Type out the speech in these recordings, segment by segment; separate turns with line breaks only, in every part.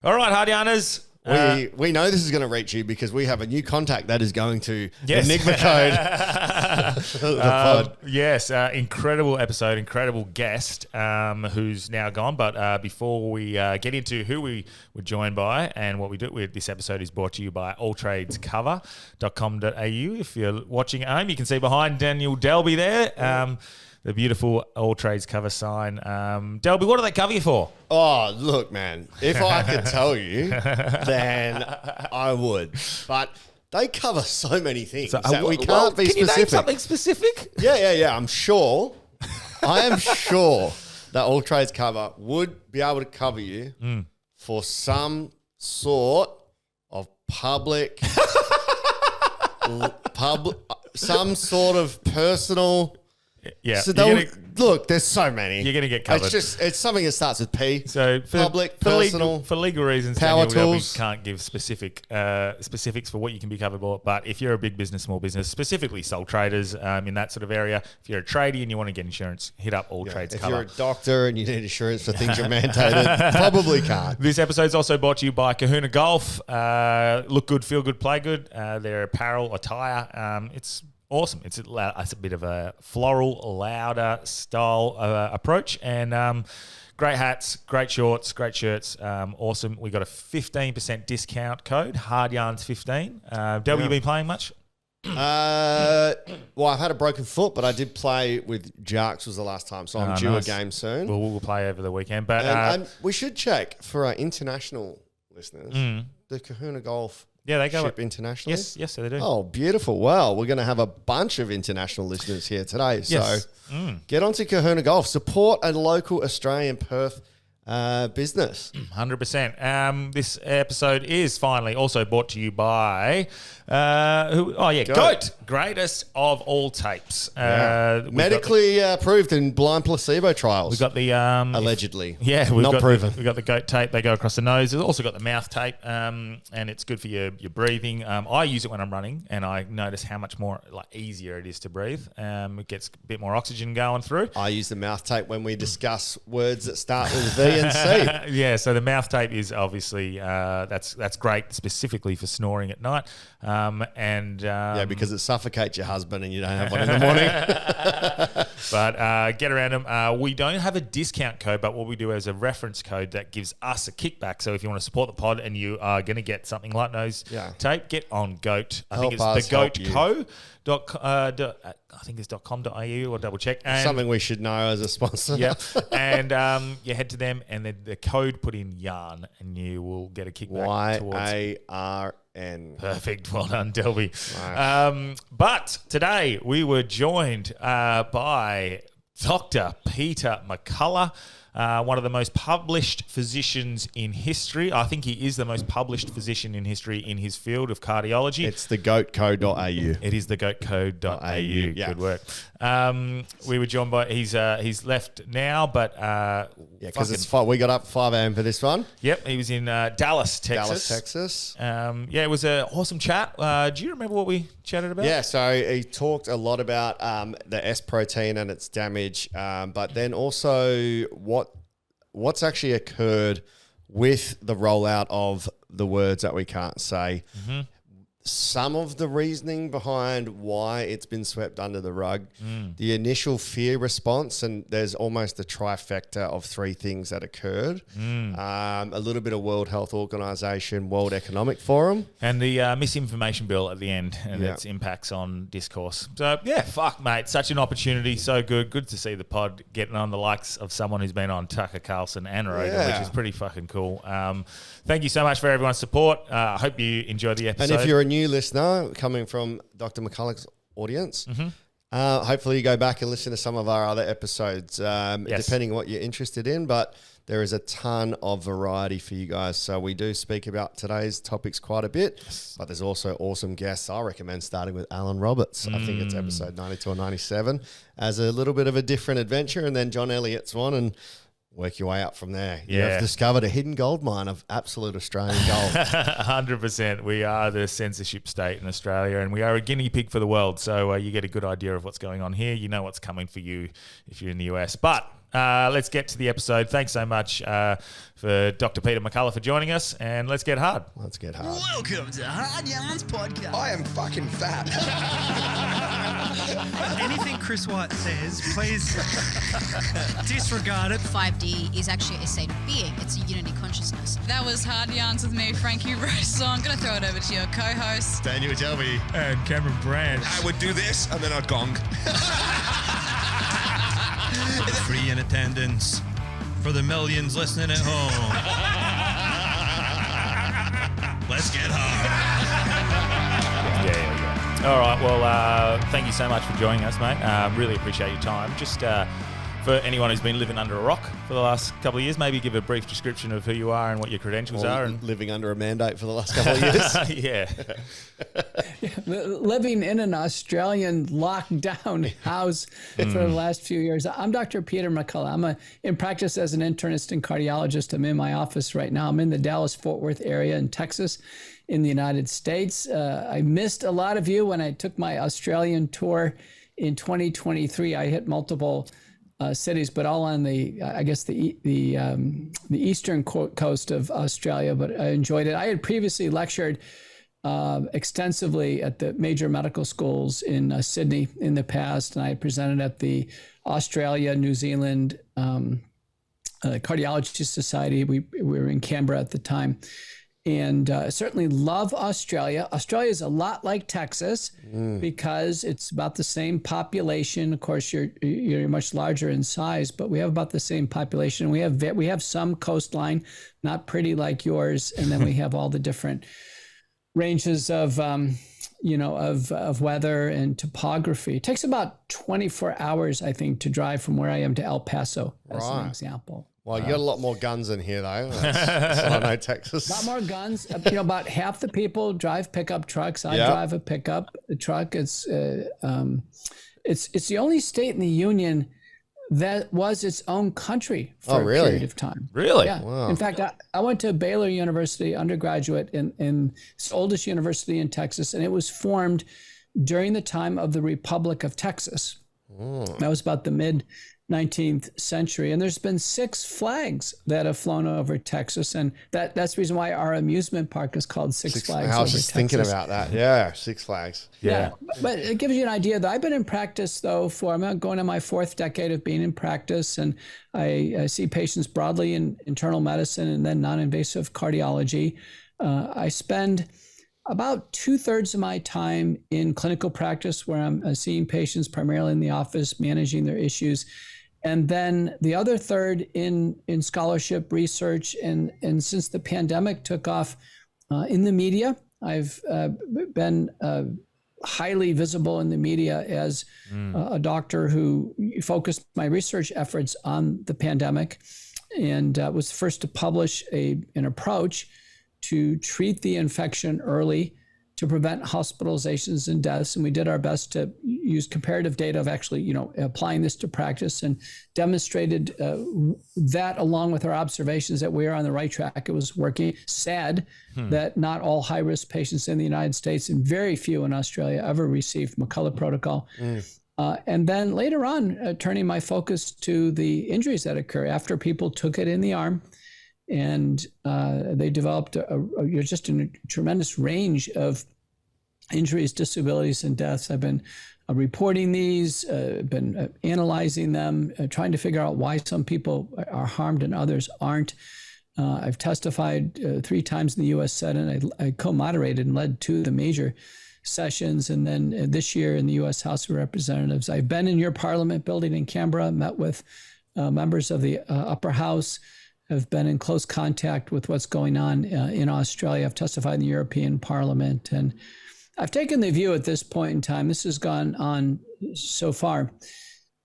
All right, Hardianas.
We know this is going to reach you because we have a new contact that is going to Enigma code.
Yes, incredible episode, incredible guest who's now gone. But before we get into who we were joined by and what we do, this episode is brought to you by alltradescover.com.au. If you're watching at home, you can see behind Daniel Delby there. The beautiful All Trades cover sign. Delby, what do they cover you for?
Oh, look, man. If I could tell you, then I would. But they cover so many things that we can't be specific.
Can you name something specific?
Yeah. I'm sure. I am sure that All Trades cover would be able to cover you for some sort of public, some sort of personal.
Yeah.
So look, there's so many.
You're going to get covered.
It's something that starts with P.
So for legal reasons,
power
Daniel
tools.
Can't give specifics for what you can be covered for. But if you're a big business, small business, specifically sole traders in that sort of area, if you're a tradie and you want to get insurance, hit up All Trades
If
Cover.
you're a doctor and you need insurance for things you're mandated, probably can't.
This episode is also brought to you by Kahuna Golf. Look good, feel good, play good. Their apparel, attire, it's awesome. It's a bit of a floral, louder style approach, and great hats, great shorts, great shirts. Awesome. We got a 15% discount code, HardYarns15. Delby, you been playing much?
Well, I've had a broken foot, but I did play with Jarks was the last time, so I'm due a game soon.
We'll play over the weekend. But
and we should check for our international listeners, the Kahuna Golf.
Yeah, they go
internationally.
Yes, they do.
Oh, beautiful. Well, we're going to have a bunch of international listeners here today.
Yes.
So get onto Kahuna Golf. Support a local Australian Perth business.
100%. This episode is finally also brought to you by Goat. Greatest of all tapes.
Medically approved in blind placebo trials.
We've got the
allegedly.
We've
not proven.
We've got the Goat tape. They go across the nose. We've also got the mouth tape, and it's good for your breathing. I use it when I'm running, and I notice how much more easier it is to breathe. It gets a bit more oxygen going through.
I use the mouth tape when we discuss words that start with V and C.
Yeah, so the mouth tape is obviously that's great specifically for snoring at night,
because it suffocates your husband and you don't have one in the morning.
But get around them. We don't have a discount code, but what we do is a reference code that gives us a kickback. So if you want to support the pod and you are going to get something like nose tape, get on Goat. I think it's the Goat Co. I think it's .com.au or double check. And
something we should know as a sponsor.
Yep. And you head to them and then the code put in yarn and you will get a kickback towards
YARN.
Perfect. Well done, Delby.
Nice.
But today we were joined by Dr. Peter McCullough, one of the most published physicians in history. I think he is the most published physician in history in his field of cardiology.
It's the goatco.au.
It is the goatco.au.
Yeah.
Good work. We were joined by, he's left now, but
because it's we got up 5 a.m. for this one.
Yep, he was in Dallas, Texas. It was an awesome chat. Do you remember what we chatted about?
Yeah, so he talked a lot about the S protein and its damage, but then also what's actually occurred with the rollout of the words that we can't say. Mm-hmm. Some of the reasoning behind why it's been swept under the rug, the initial fear response, and there's almost a trifecta of 3 things that occurred. A little bit of World Health Organization, World Economic Forum.
And the misinformation bill at the end and its impacts on discourse. So, fuck, mate. Such an opportunity. So good. Good to see the pod getting on the likes of someone who's been on Tucker Carlson and Rogan, which is pretty fucking cool. Thank you so much for everyone's support. I hope you enjoyed the episode.
And if you're a new listener coming from Dr. McCullough's audience, hopefully you go back and listen to some of our other episodes, depending on what you're interested in. But there is a ton of variety for you guys. So we do speak about today's topics quite a bit, but there's also awesome guests. I recommend starting with Alan Roberts. I think it's episode 92 or 97 as a little bit of a different adventure. And then John Elliott's one, and work your way up from there. You have discovered a hidden gold mine of absolute Australian gold.
100%. We are the censorship state in Australia, and we are a guinea pig for the world. So you get a good idea of what's going on here. You know what's coming for you if you're in the US. But Let's get to the episode. Thanks so much for Dr. Peter McCullough for joining us, and let's get hard.
Let's get hard.
Welcome to Hard Yarns Podcast.
I am fucking fat.
Anything Chris White says, please disregard it.
5D is actually a state of being. It's a unity consciousness.
That was Hard Yarns with me, Frankie Rose. So I'm going to throw it over to your co-host,
Daniel Delby.
And Cameron Branch.
I would do this and then I'd gong.
Free in attendance for the millions listening at home. Let's get hard.
Yeah. All right. Well, thank you so much for joining us, mate. Really appreciate your time. Just for anyone who's been living under a rock for the last couple of years, maybe give a brief description of who you are and what your credentials are. And
living under a mandate for the last couple of years.
Yeah.
Living in an Australian lockdown house for the last few years. I'm Dr. Peter McCullough. I'm in practice as an internist and cardiologist. I'm in my office right now. I'm in the Dallas-Fort Worth area in Texas in the United States. I missed a lot of you when I took my Australian tour in 2023. I hit multiple cities, but all on the eastern coast of Australia, but I enjoyed it. I had previously lectured extensively at the major medical schools in Sydney in the past, and I had presented at the Australia, New Zealand Cardiology Society. We were in Canberra at the time. And certainly love Australia. Australia is a lot like Texas because it's about the same population. Of course, you're much larger in size, but we have about the same population. We have some coastline, not pretty like yours, and then we have all the different ranges of weather and topography. It takes about 24 hours, I think, to drive from where I am to El Paso, as an example.
Well, you got a lot more guns in here, though. That's I know Texas.
A lot more guns. About half the people drive pickup trucks. I drive a pickup truck. It's the only state in the union that was its own country for a period of time.
Really?
Yeah.
Wow.
In fact, I went to Baylor University undergraduate in it's the oldest university in Texas, and it was formed during the time of the Republic of Texas. That was about the mid-19th century. And there's been 6 flags that have flown over Texas. And that's the reason why our amusement park is called Six Flags over Texas.
I was just thinking about that. Yeah, Six Flags.
Yeah. But it gives you an idea that I've been in practice, though, I'm going to my 4th decade of being in practice. And I see patients broadly in internal medicine and then non-invasive cardiology. I spend about 2/3 of my time in clinical practice, where I'm seeing patients primarily in the office, managing their issues. And then the other third in scholarship research. And since the pandemic took off in the media, I've been highly visible in the media as a doctor who focused my research efforts on the pandemic, and was the first to publish an approach to treat the infection early to prevent hospitalizations and deaths. And we did our best to use comparative data of actually, applying this to practice, and demonstrated that along with our observations that we are on the right track. It was working. Sad that not all high-risk patients in the United States and very few in Australia ever received McCullough protocol. And then later on, turning my focus to the injuries that occur after people took it in the arm. And they developed just a tremendous range of injuries, disabilities, and deaths. I've been reporting these, been analyzing them, trying to figure out why some people are harmed and others aren't. I've testified 3 times in the U.S. Senate. I co-moderated and led 2 of the major sessions. And then this year in the U.S. House of Representatives, I've been in your Parliament building in Canberra, met with members of the upper house, have been in close contact with what's going on in Australia. I've testified in the European Parliament, and I've taken the view at this point in time, this has gone on so far,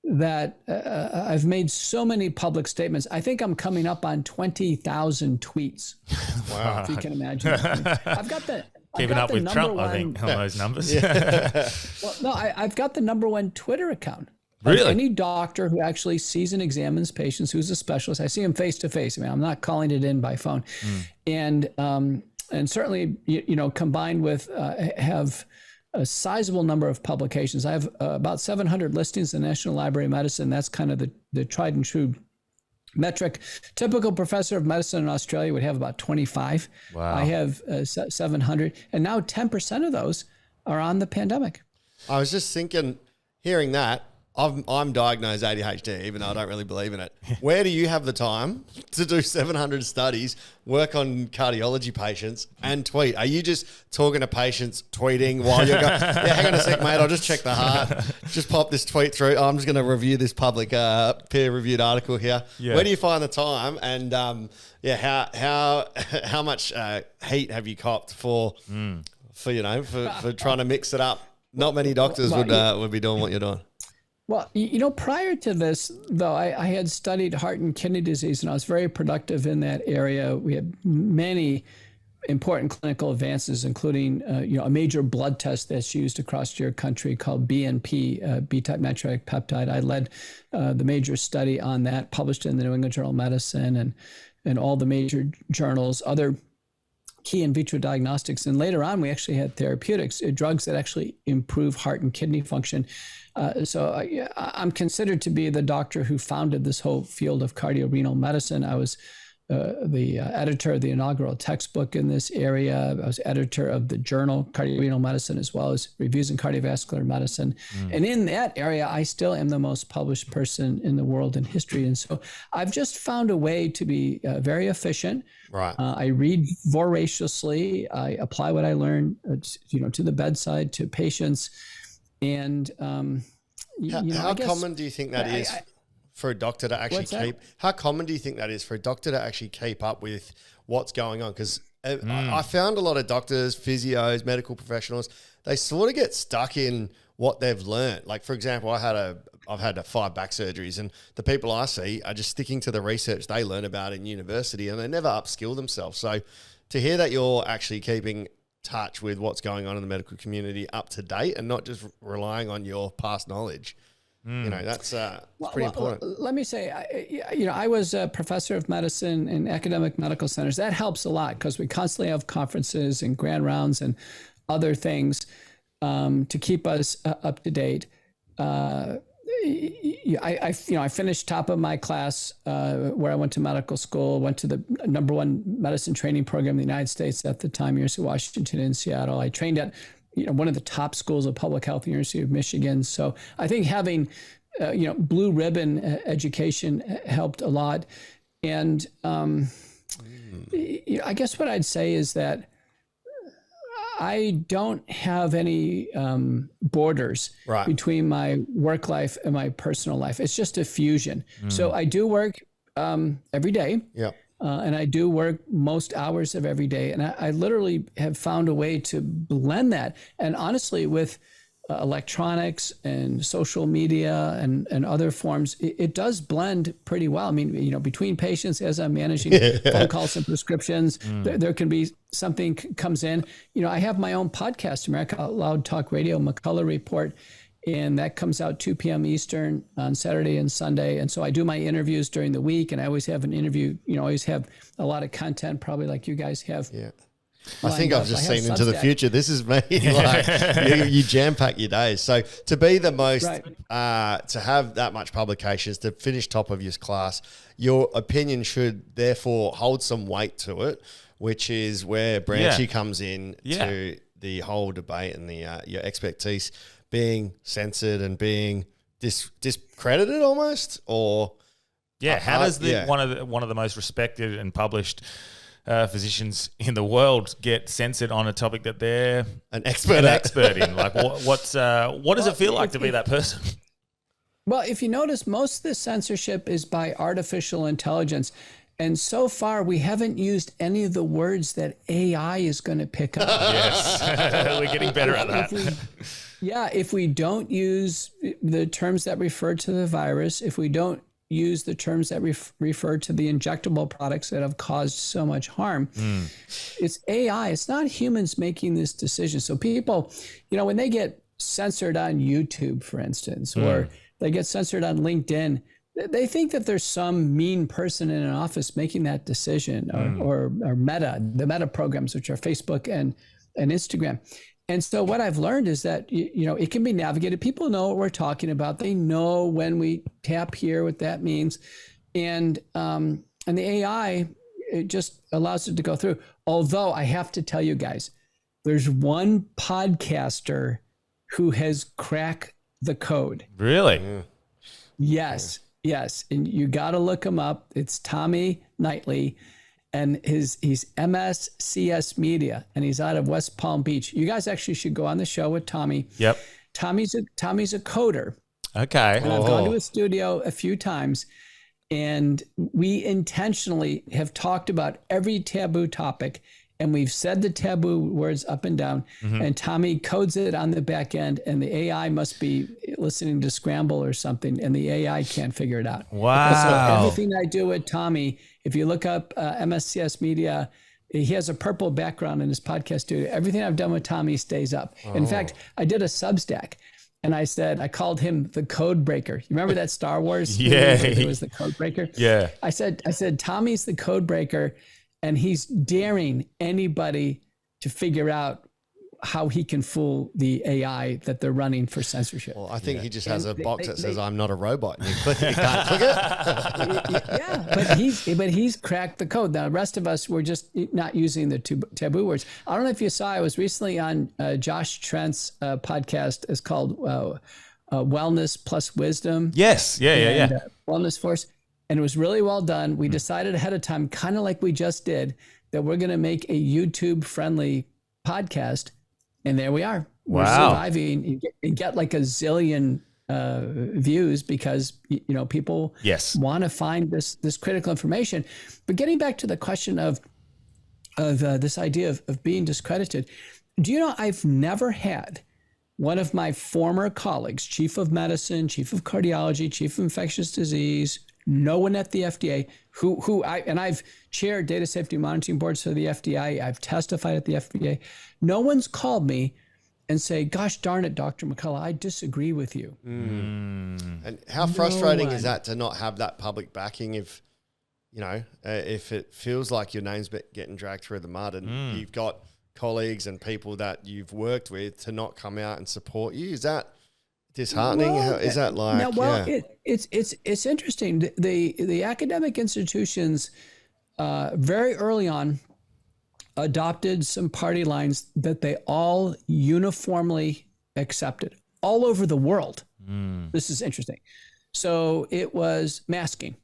that I've made so many public statements. I think I'm coming up on 20,000 tweets.
Wow.
If you can imagine. I've got the
Keeping up with Trump, I think, on those numbers.
Well, no, I've got the #1 Twitter account.
Really?
Any doctor who actually sees and examines patients, who's a specialist, I see him face to face. I mean, I'm not calling it in by phone. And certainly, combined with have a sizable number of publications. I have about 700 listings in the National Library of Medicine. That's kind of the tried and true metric. Typical professor of medicine in Australia would have about 25.
Wow.
I have 700, and now 10% of those are on the pandemic.
I was just thinking, hearing that, I'm diagnosed ADHD, even though I don't really believe in it. Where do you have the time to do 700 studies, work on cardiology patients, and tweet? Are you just talking to patients, tweeting while you're going, yeah, hang on a sec, mate, I'll just check the heart. Just pop this tweet through. I'm just going to review this public peer-reviewed article here. Yeah. Where do you find the time? And how much heat have you copped for trying to mix it up? Not many doctors would be doing what you're doing.
Well, prior to this, though, I had studied heart and kidney disease, and I was very productive in that area. We had many important clinical advances, including a major blood test that's used across your country called BNP, B-type natriuretic peptide. I led the major study on that, published in the New England Journal of Medicine and all the major journals, other key in vitro diagnostics. And later on, we actually had therapeutics, drugs that actually improve heart and kidney function. So I'm considered to be the doctor who founded this whole field of cardiorenal medicine. I was the editor of the inaugural textbook in this area. I was editor of the journal Cardiorenal Medicine, as well as Reviews in Cardiovascular Medicine. And in that area, I still am the most published person in the world in history. And so I've just found a way to be very efficient.
Right.
I read voraciously. I apply what I learn, to the bedside, to patients. And
how common do you think that is for a doctor to actually keep? How common do you think that is for a doctor to actually keep up with what's going on? Because I found a lot of doctors, physios, medical professionals, they sort of get stuck in what they've learned. Like, for example, I've had 5 back surgeries, and the people I see are just sticking to the research they learn about in university, and they never upskill themselves. So to hear that you're actually keeping touch with what's going on in the medical community up to date and not just relying on your past knowledge, that's pretty important.
Let me say, I was a professor of medicine in academic medical centers. That helps a lot because we constantly have conferences and grand rounds and other things to keep us up to date. I finished top of my class where I went to medical school, went to the #1 medicine training program in the United States at the time, University of Washington in Seattle. I trained at one of the top schools of public health, University of Michigan. So I think having blue ribbon education helped a lot. And I guess what I'd say is that I don't have any borders between my work life and my personal life. It's just a fusion. So I do work every day. Yeah. And I do work most hours of every day. And I literally have found a way to blend that. And honestly, with electronics and social media and other forms, it does blend pretty well. I mean, between patients, as I'm managing phone calls and prescriptions, there can be something comes in. I have my own podcast, America Out Loud Talk Radio, McCullough Report, and that comes out 2 p.m. Eastern on Saturday and Sunday. And so I do my interviews during the week, and I always have an interview, always have a lot of content, probably like you guys have. Yeah.
I think I've just seen into the future. This is me. Like you jam pack your days. So to be the most, to have that much publications, to finish top of your class, your opinion should therefore hold some weight to it, which is where Branchy comes in to the whole debate and the your expertise being censored and being discredited almost, or
how does one of the most respected and published physicians in the world get censored on a topic that they're
an expert in?
Like, what does it feel like to be that person?
Well, if you notice, most of the censorship is by artificial intelligence. And so far, we haven't used any of the words that AI is going to pick up.
Yes, we're getting better at that.
If we don't use the terms that refer to the virus, if we don't use the terms that refer to the injectable products that have caused so much harm, it's AI. It's not humans making this decision. So people, when they get censored on YouTube, for instance, or they get censored on LinkedIn, they think that there's some mean person in an office making that decision, or the Meta programs, which are Facebook and Instagram. And so what I've learned is that, it can be navigated. People know what we're talking about. They know when we tap here, what that means. And the AI, it just allows it to go through. Although I have to tell you guys, there's one podcaster who has cracked the code.
Really?
Yes. And you got to look him up. It's Tommy Knightley. And he's MSCS Media, and he's out of West Palm Beach. You guys actually should go on the show with Tommy.
Yep.
Tommy's a coder.
Okay.
And I've gone to his studio a few times, and we intentionally have talked about every taboo topic, and we've said the taboo words up and down, and Tommy codes it on the back end, and the AI must be listening to Scramble or something, and the AI can't figure it out.
Wow.
So everything I do with Tommy, if you look up MSCS Media, he has a purple background in his podcast studio. Everything I've done with Tommy stays up. In fact, I did a Substack, and I called him the Code Breaker. You remember that Star Wars?
Yeah.
It was the Code Breaker.
Yeah.
I said, Tommy's the Code Breaker, and he's daring anybody to figure out how he can fool the AI that they're running for censorship.
Well, I think he just has a box that says, "I'm not a robot." And you can't click it.
Yeah, but he's cracked the code. The rest of us, we're just not using the taboo words. I don't know if you saw, I was recently on Josh Trent's podcast. It's called Wellness Plus Wisdom.
Yes. Yeah.
Wellness Force. And it was really well done. We decided ahead of time, kind of like we just did, that we're going to make a YouTube-friendly podcast. And there we are.
Wow.
We're surviving and get like a zillion views because, people want to find this critical information. But getting back to the question of this idea of being discredited, do you know I've never had one of my former colleagues, chief of medicine, chief of cardiology, chief of infectious disease, no one at the FDA I've chaired data safety monitoring boards for the FDA. I've testified at the FDA. No one's called me and say, "Gosh darn it, Dr. McCullough, I disagree with you."
And how frustrating is that to not have that public backing if it feels like your name's getting dragged through the mud and you've got colleagues and people that you've worked with to not come out and support you? Is that disheartening? Is that like?
It's interesting. The academic institutions very early on adopted some party lines that they all uniformly accepted all over the world. This is interesting. So it was masking.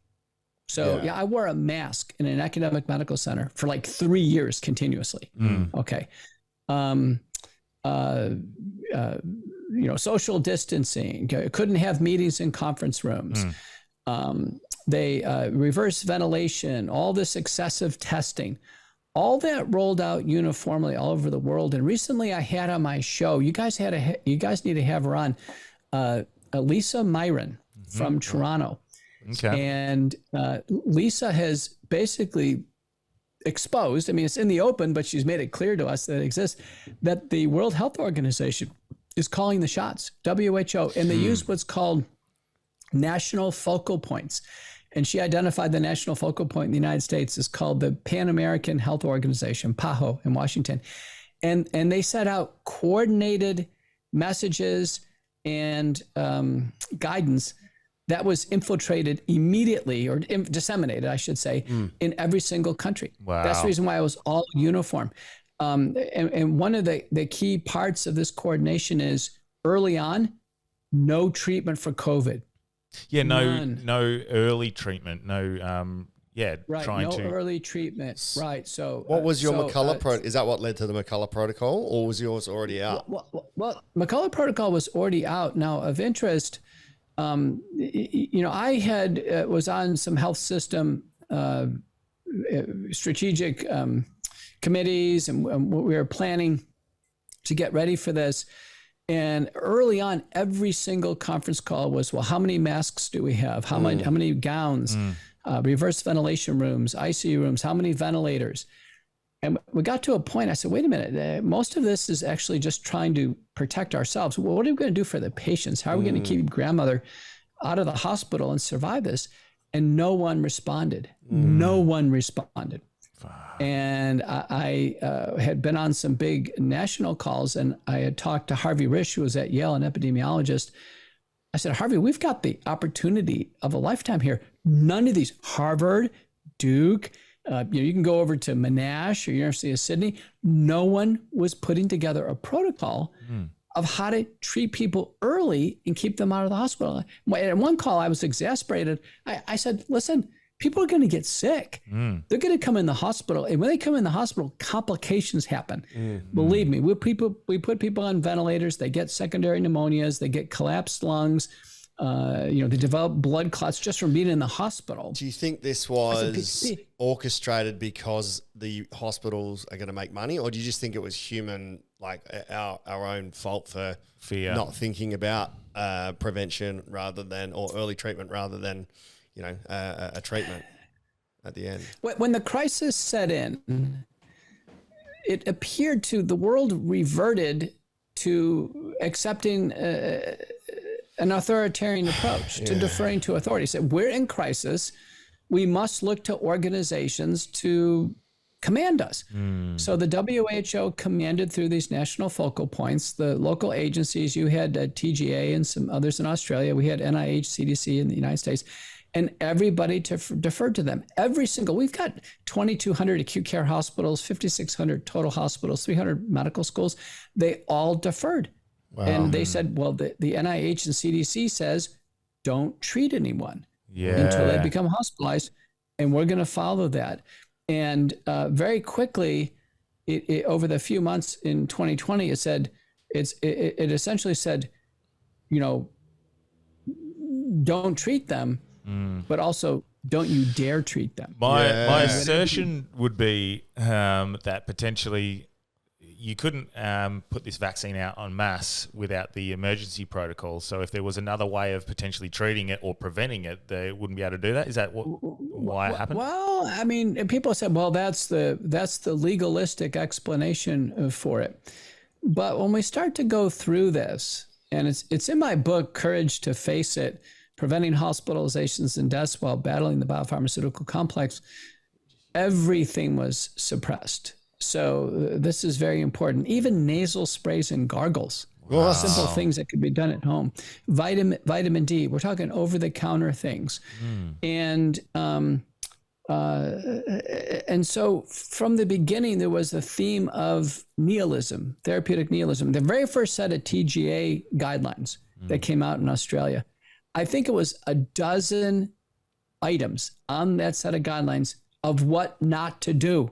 So I wore a mask in an academic medical center for like 3 years continuously. Okay. Social distancing, couldn't have meetings in conference rooms. They reverse ventilation, all this excessive testing, all that rolled out uniformly all over the world. And recently I had on my show, you guys need to have her on, Lisa Myron from Toronto.
Okay.
And Lisa has basically exposed, it's in the open, but she's made it clear to us that it exists, that the World Health Organization is calling the shots, WHO, and they use what's called national focal points. And she identified the national focal point in the United States is called the Pan American Health Organization, PAHO, in Washington. And they set out coordinated messages and guidance that was infiltrated immediately, or disseminated, I should say, in every single country.
Wow.
That's the reason why it was all uniform. And one of the key parts of this coordination is early on, no treatment for COVID.
Yeah,
None.
no early treatment,
Right, early treatment. Right. So
what was your McCullough is that what led to the McCullough protocol, or was yours already out?
Well, McCullough protocol was already out. Now, of interest, I was on some health system strategic committees, and we were planning to get ready for this. And early on, every single conference call was, well, how many masks do we have? How many gowns? Reverse ventilation rooms, ICU rooms, how many ventilators? And we got to a point, I said, wait a minute, most of this is actually just trying to protect ourselves. Well, what are we going to do for the patients? How are we going to keep grandmother out of the hospital and survive this? And no one responded. No one responded. And I had been on some big national calls, and I had talked to Harvey Risch, who was at Yale, an epidemiologist. I said, Harvey, we've got the opportunity of a lifetime here. None of these, Harvard, Duke, you can go over to Monash or University of Sydney. No one was putting together a protocol of how to treat people early and keep them out of the hospital. At one call, I was exasperated. I said, listen, people are going to get sick. They're going to come in the hospital. And when they come in the hospital, complications happen. Believe me, we put people on ventilators. They get secondary pneumonias. They get collapsed lungs. They develop blood clots just from being in the hospital.
Do you think this was orchestrated because the hospitals are going to make money, or do you just think it was human, like our own fault for
fear,
not thinking about prevention rather than, or early treatment rather than, a treatment at the end?
When the crisis set in, it appeared the world reverted to accepting an authoritarian approach, to deferring to authority. Said, we're in crisis. We must look to organizations to command us. So the WHO commanded through these national focal points. The local agencies, you had TGA and some others in Australia. We had NIH, CDC in the United States. And everybody deferred to them. We've got 2,200 acute care hospitals, 5,600 total hospitals, 300 medical schools. They all deferred. Wow. And they said, well, the NIH and CDC says, don't treat anyone until they become hospitalized. And we're going to follow that. And very quickly, it over the few months in 2020, it essentially said, don't treat them, but also don't you dare treat them.
My assertion would be that potentially you couldn't put this vaccine out en masse without the emergency protocol. So if there was another way of potentially treating it or preventing it, they wouldn't be able to do that. Is that why it happened?
Well, I mean, people said, well, that's the legalistic explanation for it. But when we start to go through this, and it's in my book, Courage to Face It, Preventing Hospitalizations and Deaths While Battling the Biopharmaceutical Complex, everything was suppressed. So this is very important. Even nasal sprays and gargles, simple things that could be done at home. Vitamin D, we're talking over-the-counter things. And so from the beginning, there was the theme of nihilism, therapeutic nihilism. The very first set of TGA guidelines that came out in Australia, I think it was a dozen items on that set of guidelines of what not to do.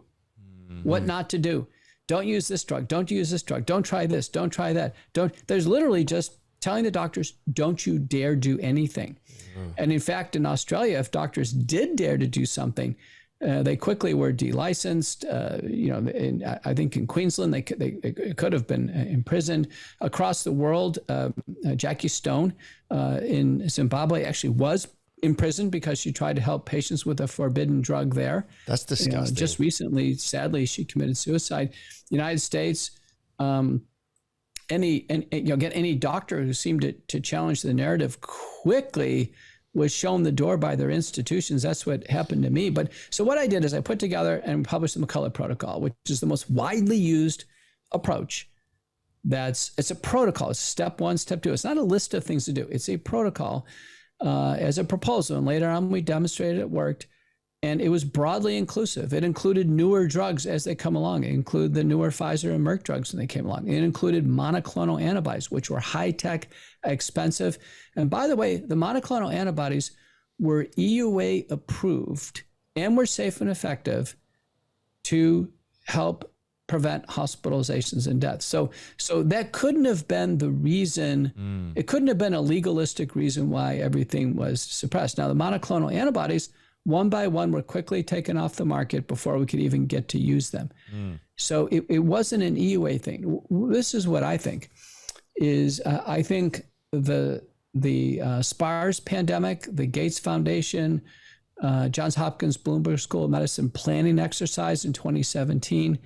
What not to do. Don't use this drug. Don't use this drug. Don't try this. Don't try that. There's literally just telling the doctors, don't you dare do anything. And in fact, in Australia, if doctors did dare to do something, they quickly were delicensed. I think in Queensland, they could have been imprisoned. Across the world, Jackie Stone in Zimbabwe actually was imprisoned because she tried to help patients with a forbidden drug there.
That's disgusting.
Just recently, sadly, she committed suicide. United States, get any doctor who seemed to challenge the narrative quickly was shown the door by their institutions. That's what happened to me. But so what I did is I put together and published the McCullough Protocol, which is the most widely used approach. It's a protocol. It's step one, step two. It's not a list of things to do. It's a protocol as a proposal. And later on, we demonstrated it worked. And it was broadly inclusive. It included newer drugs as they come along. It included the newer Pfizer and Merck drugs when they came along. It included monoclonal antibodies, which were high-tech, expensive. And by the way, the monoclonal antibodies were EUA approved and were safe and effective to help prevent hospitalizations and deaths. So that couldn't have been the reason. It couldn't have been a legalistic reason why everything was suppressed. Now, the monoclonal antibodies, one by one, were quickly taken off the market before we could even get to use them. So it wasn't an EUA thing. This is what I think is, I think the SPARS pandemic, the Gates Foundation, Johns Hopkins Bloomberg School of Medicine planning exercise in 2017,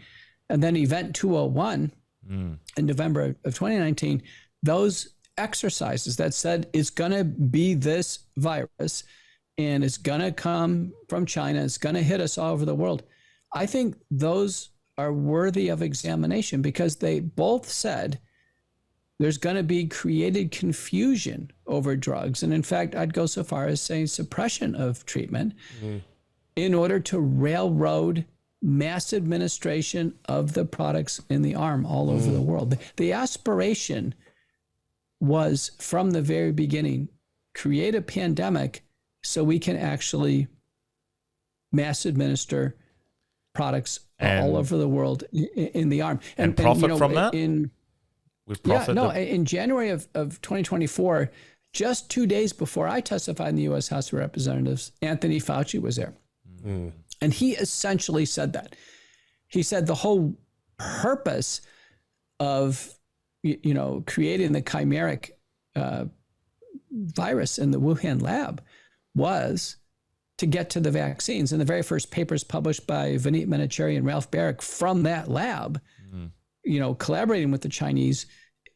and then Event 201 in November of 2019, those exercises that said it's going to be this virus and it's going to come from China, it's going to hit us all over the world. I think those are worthy of examination because they both said there's going to be created confusion over drugs. And in fact, I'd go so far as saying suppression of treatment in order to railroad mass administration of the products in the arm all over the world. The aspiration was from the very beginning, create a pandemic so we can actually mass administer products all over the world in the arm.
And profit from that?
In January of 2024, just 2 days before I testified in the U.S. House of Representatives, Anthony Fauci was there. And he essentially said that. He said the whole purpose of, creating the chimeric virus in the Wuhan lab was to get to the vaccines. And the very first papers published by Vineet Menachery and Ralph Baric from that lab, collaborating with the Chinese,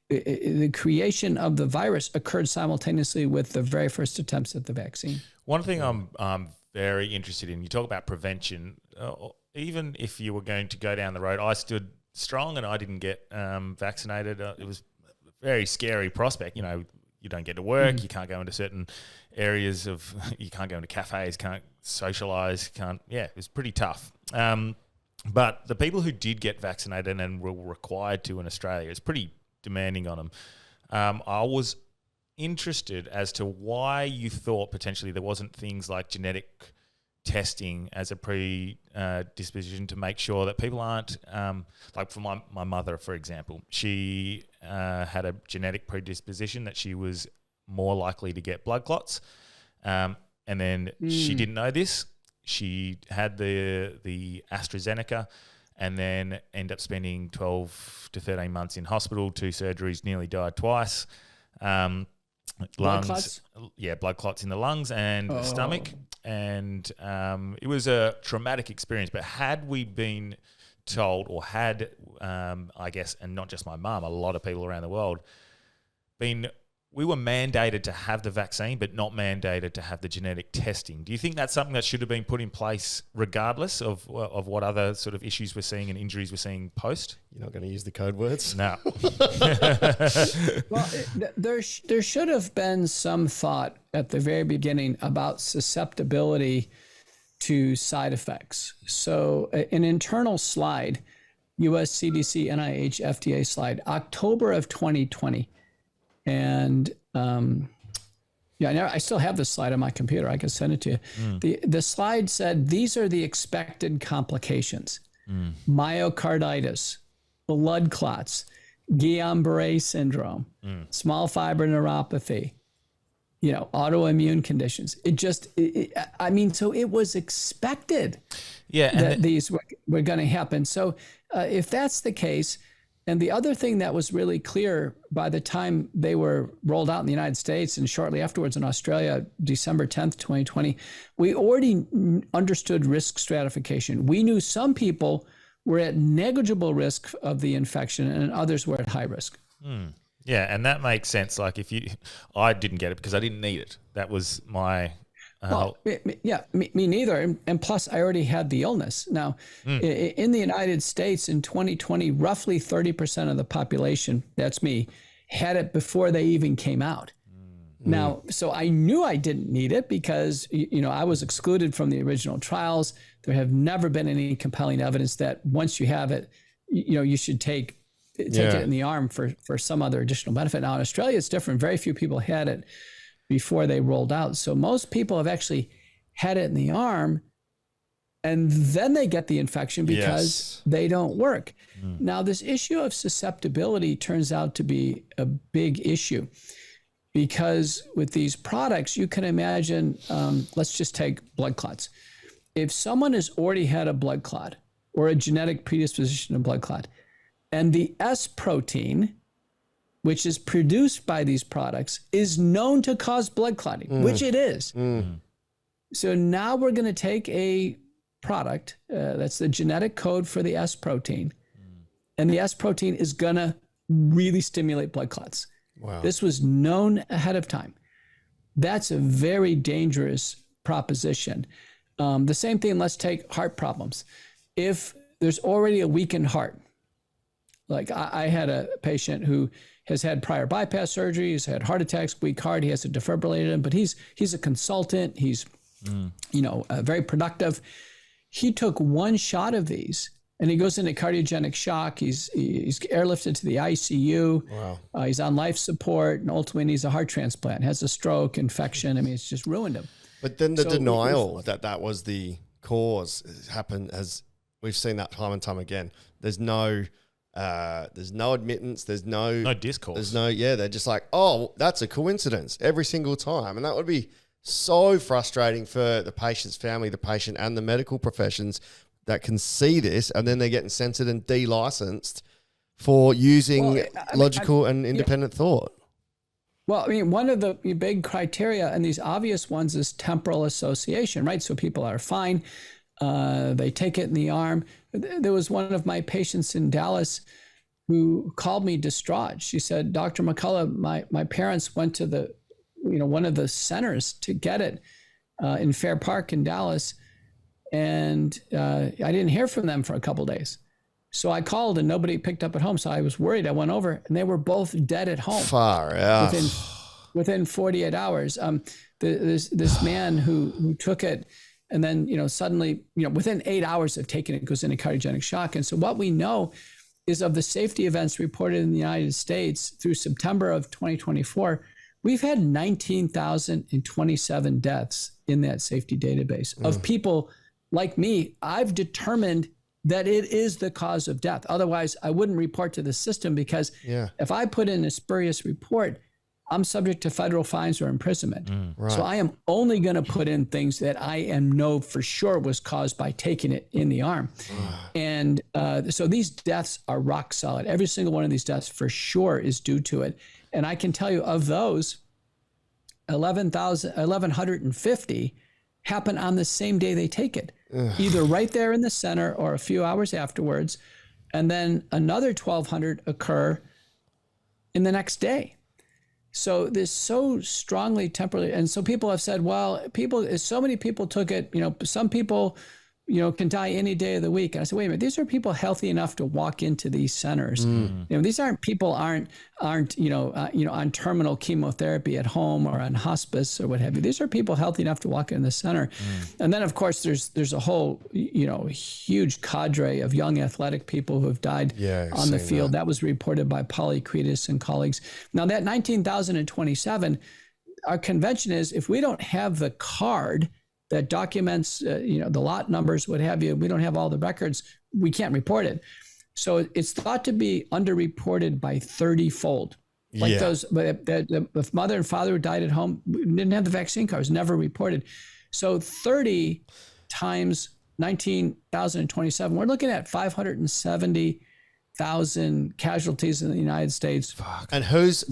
the creation of the virus occurred simultaneously with the very first attempts at the vaccine.
One thing I'm very interested in, you talk about prevention. Even if you were going to go down the road, I stood strong and I didn't get vaccinated. It was a very scary prospect. You don't get to work, you can't go into certain areas you can't go into cafes, can't socialize, it was pretty tough. But the people who did get vaccinated and were required to in Australia, it's pretty demanding on them. I was interested as to why you thought potentially there wasn't things like genetic testing as a predisposition to make sure that people aren't, like for my mother, for example, she had a genetic predisposition that she was more likely to get blood clots. And then she didn't know this. She had the AstraZeneca and then ended up spending 12 to 13 months in hospital, 2 surgeries, nearly died twice.
Blood clots?
Yeah, blood clots in the lungs and the stomach. And it was a traumatic experience. But had we been told, or had, I guess, and not just my mum, a lot of people around the world, we were mandated to have the vaccine, but not mandated to have the genetic testing. Do you think that's something that should have been put in place regardless of what other sort of issues we're seeing and injuries we're seeing post?
You're not going to use the code words?
No.
Well, there should have been some thought at the very beginning about susceptibility to side effects. So an internal slide, US CDC, NIH, FDA slide, October of 2020. And I still have this slide on my computer. I can send it to you. The slide said, these are the expected complications. Myocarditis, blood clots, Guillain-Barré syndrome, small fiber neuropathy, autoimmune conditions. So it was expected that these were going to happen. So if that's the case, and the other thing that was really clear by the time they were rolled out in the United States and shortly afterwards in Australia, December 10th, 2020, we already understood risk stratification. We knew some people were at negligible risk of the infection and others were at high risk.
Yeah, and that makes sense. Like I didn't get it because I didn't need it. That was my...
me neither. And plus, I already had the illness. Now, in the United States in 2020, roughly 30% of the population, that's me, had it before they even came out. Now, so I knew I didn't need it because, I was excluded from the original trials. There have never been any compelling evidence that once you have it, you should take it in the arm for some other additional benefit. Now, in Australia, it's different. Very few people had it before they rolled out. So most people have actually had it in the arm and then they get the infection because they don't work. Now, this issue of susceptibility turns out to be a big issue because with these products, you can imagine, let's just take blood clots. If someone has already had a blood clot or a genetic predisposition to blood clot, and the S protein, which is produced by these products, is known to cause blood clotting, which it is. So now we're going to take a product that's the genetic code for the S protein, and the S protein is going to really stimulate blood clots.
Wow.
This was known ahead of time. That's a very dangerous proposition. The same thing, let's take heart problems. if there's already a weakened heart, like I had a patient who has had prior bypass surgery, he's had heart attacks, weak heart, he has a defibrillator, but he's a consultant, he's very productive. He took one shot of these and he goes into cardiogenic shock. He's airlifted to the ICU.
Wow.
He's on life support and ultimately needs a heart transplant, has a stroke, infection. I mean, it's just ruined him.
But then the denial that was the cause happened, as we've seen that time and time again. There's no admittance. There's no
discourse.
They're just like, oh, that's a coincidence every single time. And that would be so frustrating for the patient's family, the patient and the medical professions that can see this, and then they're getting censored and de-licensed for using logical and independent thought.
Well, I mean, one of the big criteria and these obvious ones is temporal association, right? So people are fine. They take it in the arm. There was one of my patients in Dallas who called me distraught. She said, Dr. McCullough, my parents went to one of the centers to get it in Fair Park in Dallas. And I didn't hear from them for a couple of days. So I called and nobody picked up at home. So I was worried. I went over and they were both dead at home.
Far out.
Within 48 hours. This man who took it and then, suddenly, within 8 hours of taking it, goes into cardiogenic shock. And so what we know is of the safety events reported in the United States through September of 2024, we've had 19,027 deaths in that safety database of people like me. I've determined that it is the cause of death. Otherwise, I wouldn't report to the system, because if I put in a spurious report, I'm subject to federal fines or imprisonment.
Right.
So I am only going to put in things that I know for sure was caused by taking it in the arm. And so these deaths are rock solid. Every single one of these deaths for sure is due to it. And I can tell you, of those, 1,150 happen on the same day they take it, either right there in the center or a few hours afterwards. And then another 1,200 occur in the next day. So this so strongly temporally, and so people have said, well, so many people took it, some people, can die any day of the week. And I said, wait a minute, these are people healthy enough to walk into these centers. These aren't people aren't on terminal chemotherapy at home or on hospice or what have you. These are people healthy enough to walk in the center. And then of course there's a whole, huge cadre of young athletic people who have died on the field. That was reported by Polly Cretis and colleagues. Now that 19,027, our convention is, if we don't have the card that documents, the lot numbers, what have you, we don't have all the records, we can't report it. So it's thought to be underreported by 30-fold. Like those, if mother and father who died at home, didn't have the vaccine cards, never reported. So 30 times 19,027, we're looking at 570,000 casualties in the United States.
Fuck. And who's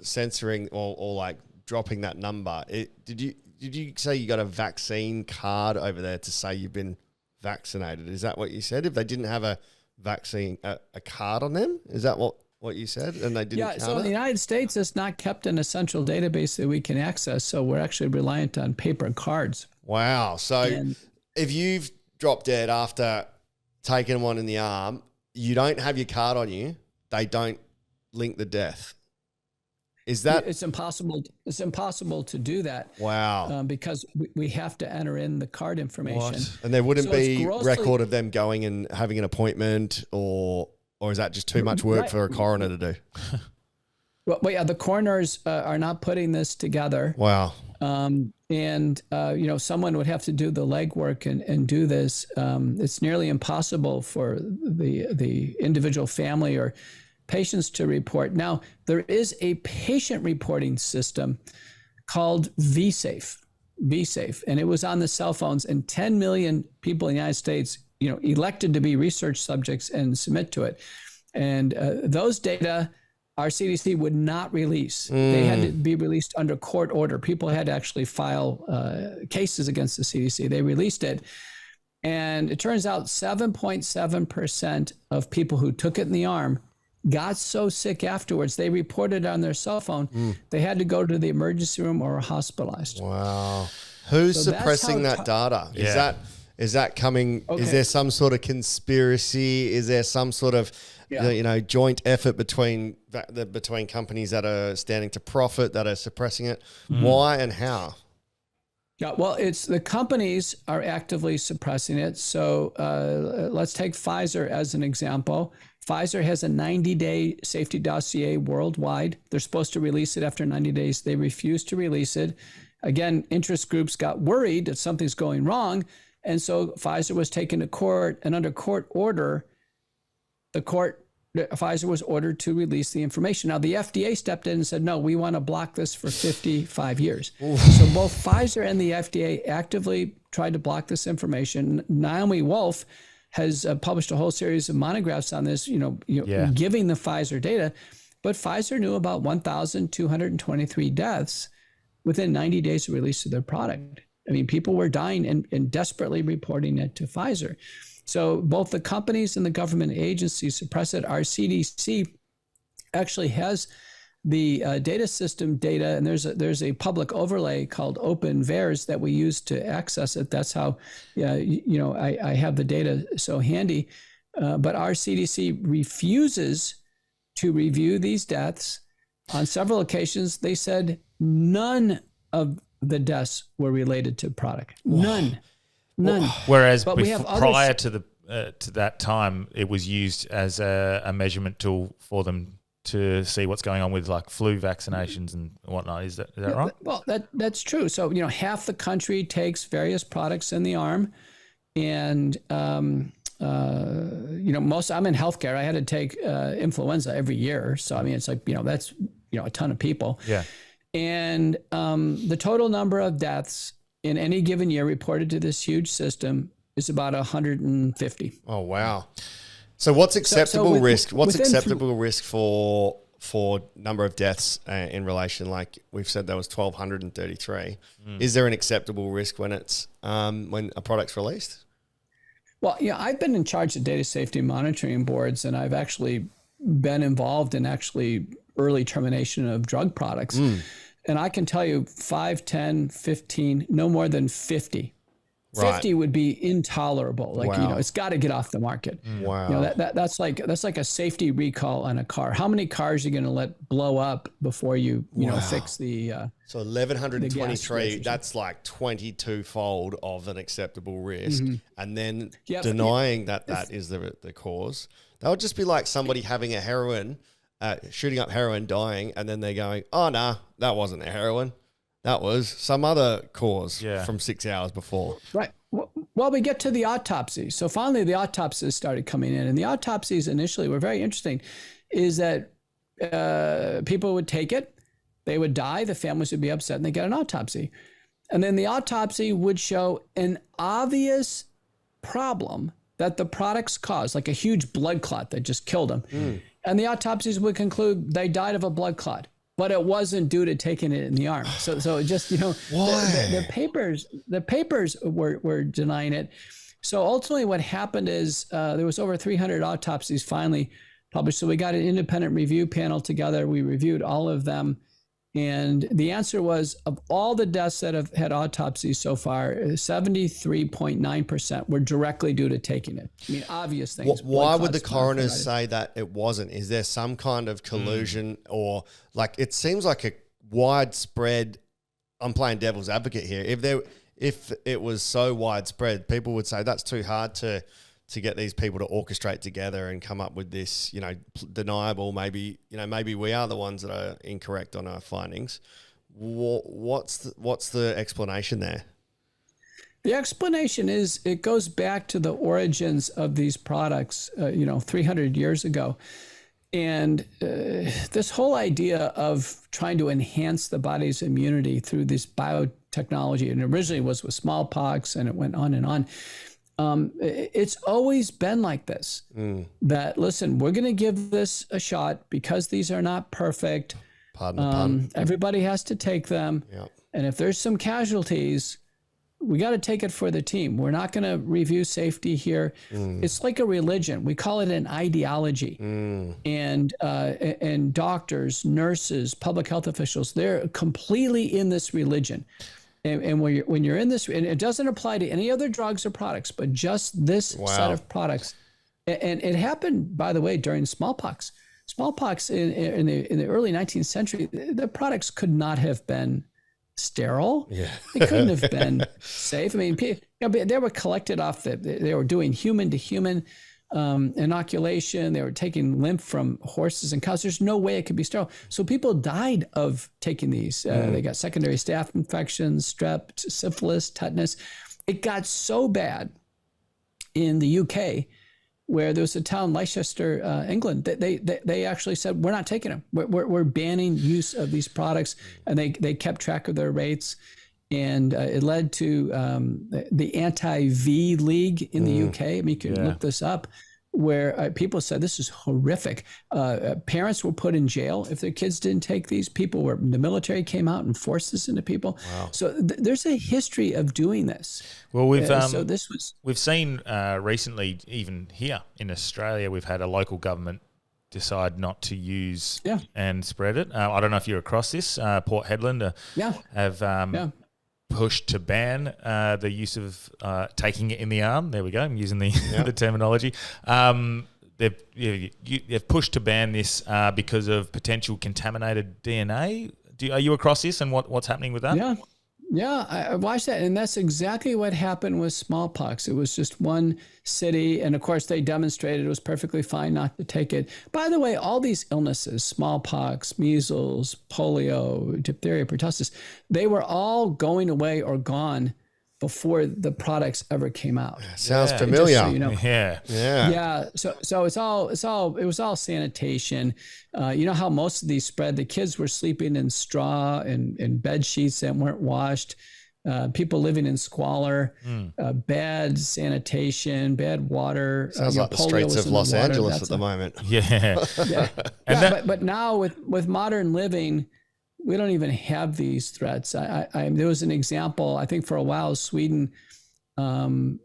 censoring or like dropping that number? Did you say you got a vaccine card over there to say you've been vaccinated? Is that what you said? If they didn't have a vaccine, a card on them, is that what you said? And they didn't count
so in the United States, it's not kept in a central database that we can access. So we're actually reliant on paper cards.
Wow. So if you've dropped dead after taking one in the arm, you don't have your card on you, they don't link the death. Is that?
It's impossible. It's impossible to do that.
Wow.
Because we have to enter in the card information.
What? And there wouldn't be record of them going and having an appointment, or is that just too much work for a coroner to do?
Well, yeah, the coroners are not putting this together.
Wow.
Someone would have to do the legwork and do this. It's nearly impossible for the individual family or patients to report. Now, there is a patient reporting system called vSafe, and it was on the cell phones, and 10 million people in the United States, elected to be research subjects and submit to it. And those data, our CDC would not release. They had to be released under court order. People had to actually file cases against the CDC. They released it. And it turns out 7.7% of people who took it in the arm got so sick afterwards, they reported on their cell phone, they had to go to the emergency room or were hospitalized.
Wow. Who's suppressing that data? Is that coming?
Okay.
Is there some sort of conspiracy? Is there some sort of joint effort between companies that are standing to profit, that are suppressing it? Why and how?
Yeah, well, it's the companies are actively suppressing it. So let's take Pfizer as an example. Pfizer has a 90-day safety dossier worldwide. They're supposed to release it after 90 days. They refuse to release it. Again, interest groups got worried that something's going wrong. And so Pfizer was taken to court, and under court order, Pfizer was ordered to release the information. Now, the FDA stepped in and said, no, we want to block this for 55 years. So both Pfizer and the FDA actively tried to block this information. Naomi Wolf has published a whole series of monographs on this, giving the Pfizer data. But Pfizer knew about 1,223 deaths within 90 days of release of their product. I mean, people were dying and desperately reporting it to Pfizer. So both the companies and the government agencies suppress it. Our CDC actually has the data system data, and there's a public overlay called OpenVAERS that we use to access it. That's how, I have the data so handy. But our CDC refuses to review these deaths. On several occasions, they said none of the deaths were related to product. None.
Whereas
but we have
prior to that time, it was used as a measurement tool for them to see what's going on with like flu vaccinations and whatnot. Is that right?
Well, that's true. So half the country takes various products in the arm, and most. I'm in healthcare. I had to take influenza every year. So I mean, it's like that's a ton of people.
Yeah.
And the total number of deaths in any given year reported to this huge system is about 150.
Oh, wow. So what's acceptable risk? What's acceptable risk for number of deaths in relation? Like we've said, there was 1,233. Is there an acceptable risk when it's when a product's released?
Well, I've been in charge of data safety monitoring boards, and I've actually been involved in early termination of drug products. And I can tell you 5, 10, 15, no more than 50. Right. 50 would be intolerable. Like, it's got to get off the market.
Wow.
That's like a safety recall on a car. How many cars are you going to let blow up before you fix the
So 1,123, that's like 22-fold of an acceptable risk. And then denying that is the cause. That would just be like somebody having a heroin, shooting up heroin, dying, and then they're going, oh, nah, that wasn't a heroin. That was some other cause from 6 hours before.
Right. Well, we get to the autopsy. So finally, the autopsies started coming in. And the autopsies initially were very interesting, is that people would take it, they would die, the families would be upset, and they get an autopsy. And then the autopsy would show an obvious problem that the products caused, like a huge blood clot that just killed them. And the autopsies would conclude they died of a blood clot, but it wasn't due to taking it in the arm. So it just, the papers were denying it. So ultimately what happened is there was over 300 autopsies finally published. So we got an independent review panel together. We reviewed all of them. And the answer was, of all the deaths that have had autopsies so far, 73.9% were directly due to taking it. I mean, obvious things.
Why would the coroners say that it wasn't? Is there some kind of collusion or like, it seems like a widespread, I'm playing devil's advocate here. If it was so widespread, people would say that's too hard to get these people to orchestrate together and come up with this, deniable, maybe we are the ones that are incorrect on our findings. What's the explanation there?
The explanation is it goes back to the origins of these products, 300 years ago. And this whole idea of trying to enhance the body's immunity through this biotechnology, and originally was with smallpox, and it went on and on. It's always been like this, that, listen, we're going to give this a shot because these are not perfect.
Pardon the pun.
Everybody has to take them. Yep. And if there's some casualties, we got to take it for the team. We're not going to review safety here. It's like a religion. We call it an ideology. And doctors, nurses, public health officials, they're completely in this religion. And when you're in this, and it doesn't apply to any other drugs or products, but just this set of products. And it happened, by the way, during smallpox. Smallpox in the early 19th century, the products could not have been sterile. Yeah. They couldn't have been safe. I mean, they were collected off they were doing human to human inoculation. They were taking lymph from horses and cows. There's no way it could be sterile. So people died of taking these. They got secondary staph infections, strep, syphilis, tetanus. It got so bad in the UK, where there was a town, Leicester, England, that they actually said, we're not taking them. We're banning use of these products. And they kept track of their rates. And it led to the Anti-V League in the UK. I mean, you can look this up, where people said this is horrific. Parents were put in jail if their kids didn't take these. The military came out and forced this into people. Wow. So there's a history of doing this.
Well, we've seen recently, even here in Australia, we've had a local government decide not to use and spread it. I don't know if you're across this. Port Hedland have pushed to ban the use of taking it in the arm. There we go. I'm using the terminology. They've pushed to ban this because of potential contaminated DNA. Are you across this and what's happening with that?
Yeah, I watched that, and that's exactly what happened with smallpox. It was just one city, and of course they demonstrated it was perfectly fine not to take it. By the way, all these illnesses, smallpox, measles, polio, diphtheria, pertussis, they were all going away or gone before the products ever came out.
Sounds familiar.
So you know.
Yeah.
So it was all sanitation. You know how most of these spread? The kids were sleeping in straw and bed sheets that weren't washed. People living in squalor, bad sanitation, bad water.
Sounds like the streets of Los Angeles at the moment.
But now with modern living, we don't even have these threats. There was an example, I think for a while, Sweden banned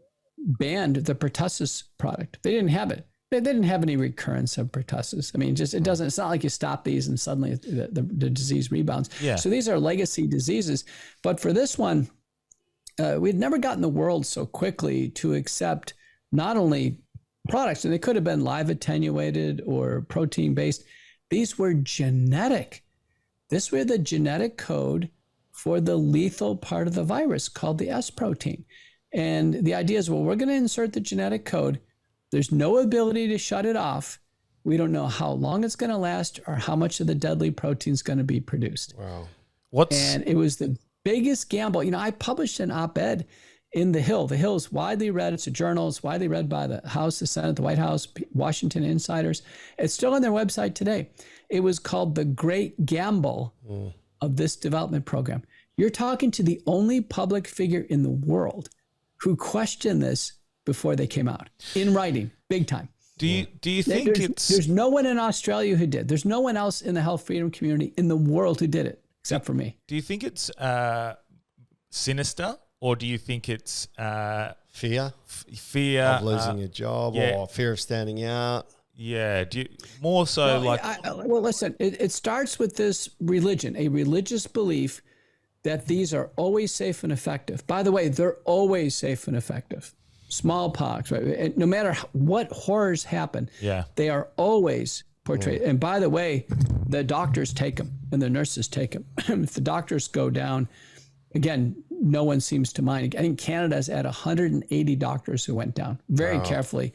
the pertussis product. They didn't have it. They didn't have any recurrence of pertussis. I mean, it's not like you stop these and suddenly the disease rebounds. Yeah. So these are legacy diseases. But for this one, we'd never gotten the world so quickly to accept not only products, and they could have been live attenuated or protein-based. These were genetic. This were the genetic code for the lethal part of the virus called the S protein. And the idea is, well, we're going to insert the genetic code. There's no ability to shut it off. We don't know how long it's going to last or how much of the deadly protein is going to be produced.
Wow.
And it was the biggest gamble. You know, I published an op-ed in The Hill. The Hill is widely read. It's a journal. It's widely read by the House, the Senate, the White House, Washington insiders. It's still on their website today. It was called The Great Gamble of this development program. You're talking to the only public figure in the world who questioned this before they came out in writing, big time.
Do you think
there's no one in Australia who did? There's no one else in the health freedom community in the world who did it except for me.
Do you think it's sinister, or do you think it's
fear of losing your job or fear of standing out?
Yeah, more so
well, listen, it starts with this religion, a religious belief that these are always safe and effective. By the way, they're always safe and effective. Smallpox, right? And no matter what horrors happen, they are always portrayed. And by the way, the doctors take them and the nurses take them. If the doctors go down, again, no one seems to mind. I think Canada's at 180 doctors who went down, very carefully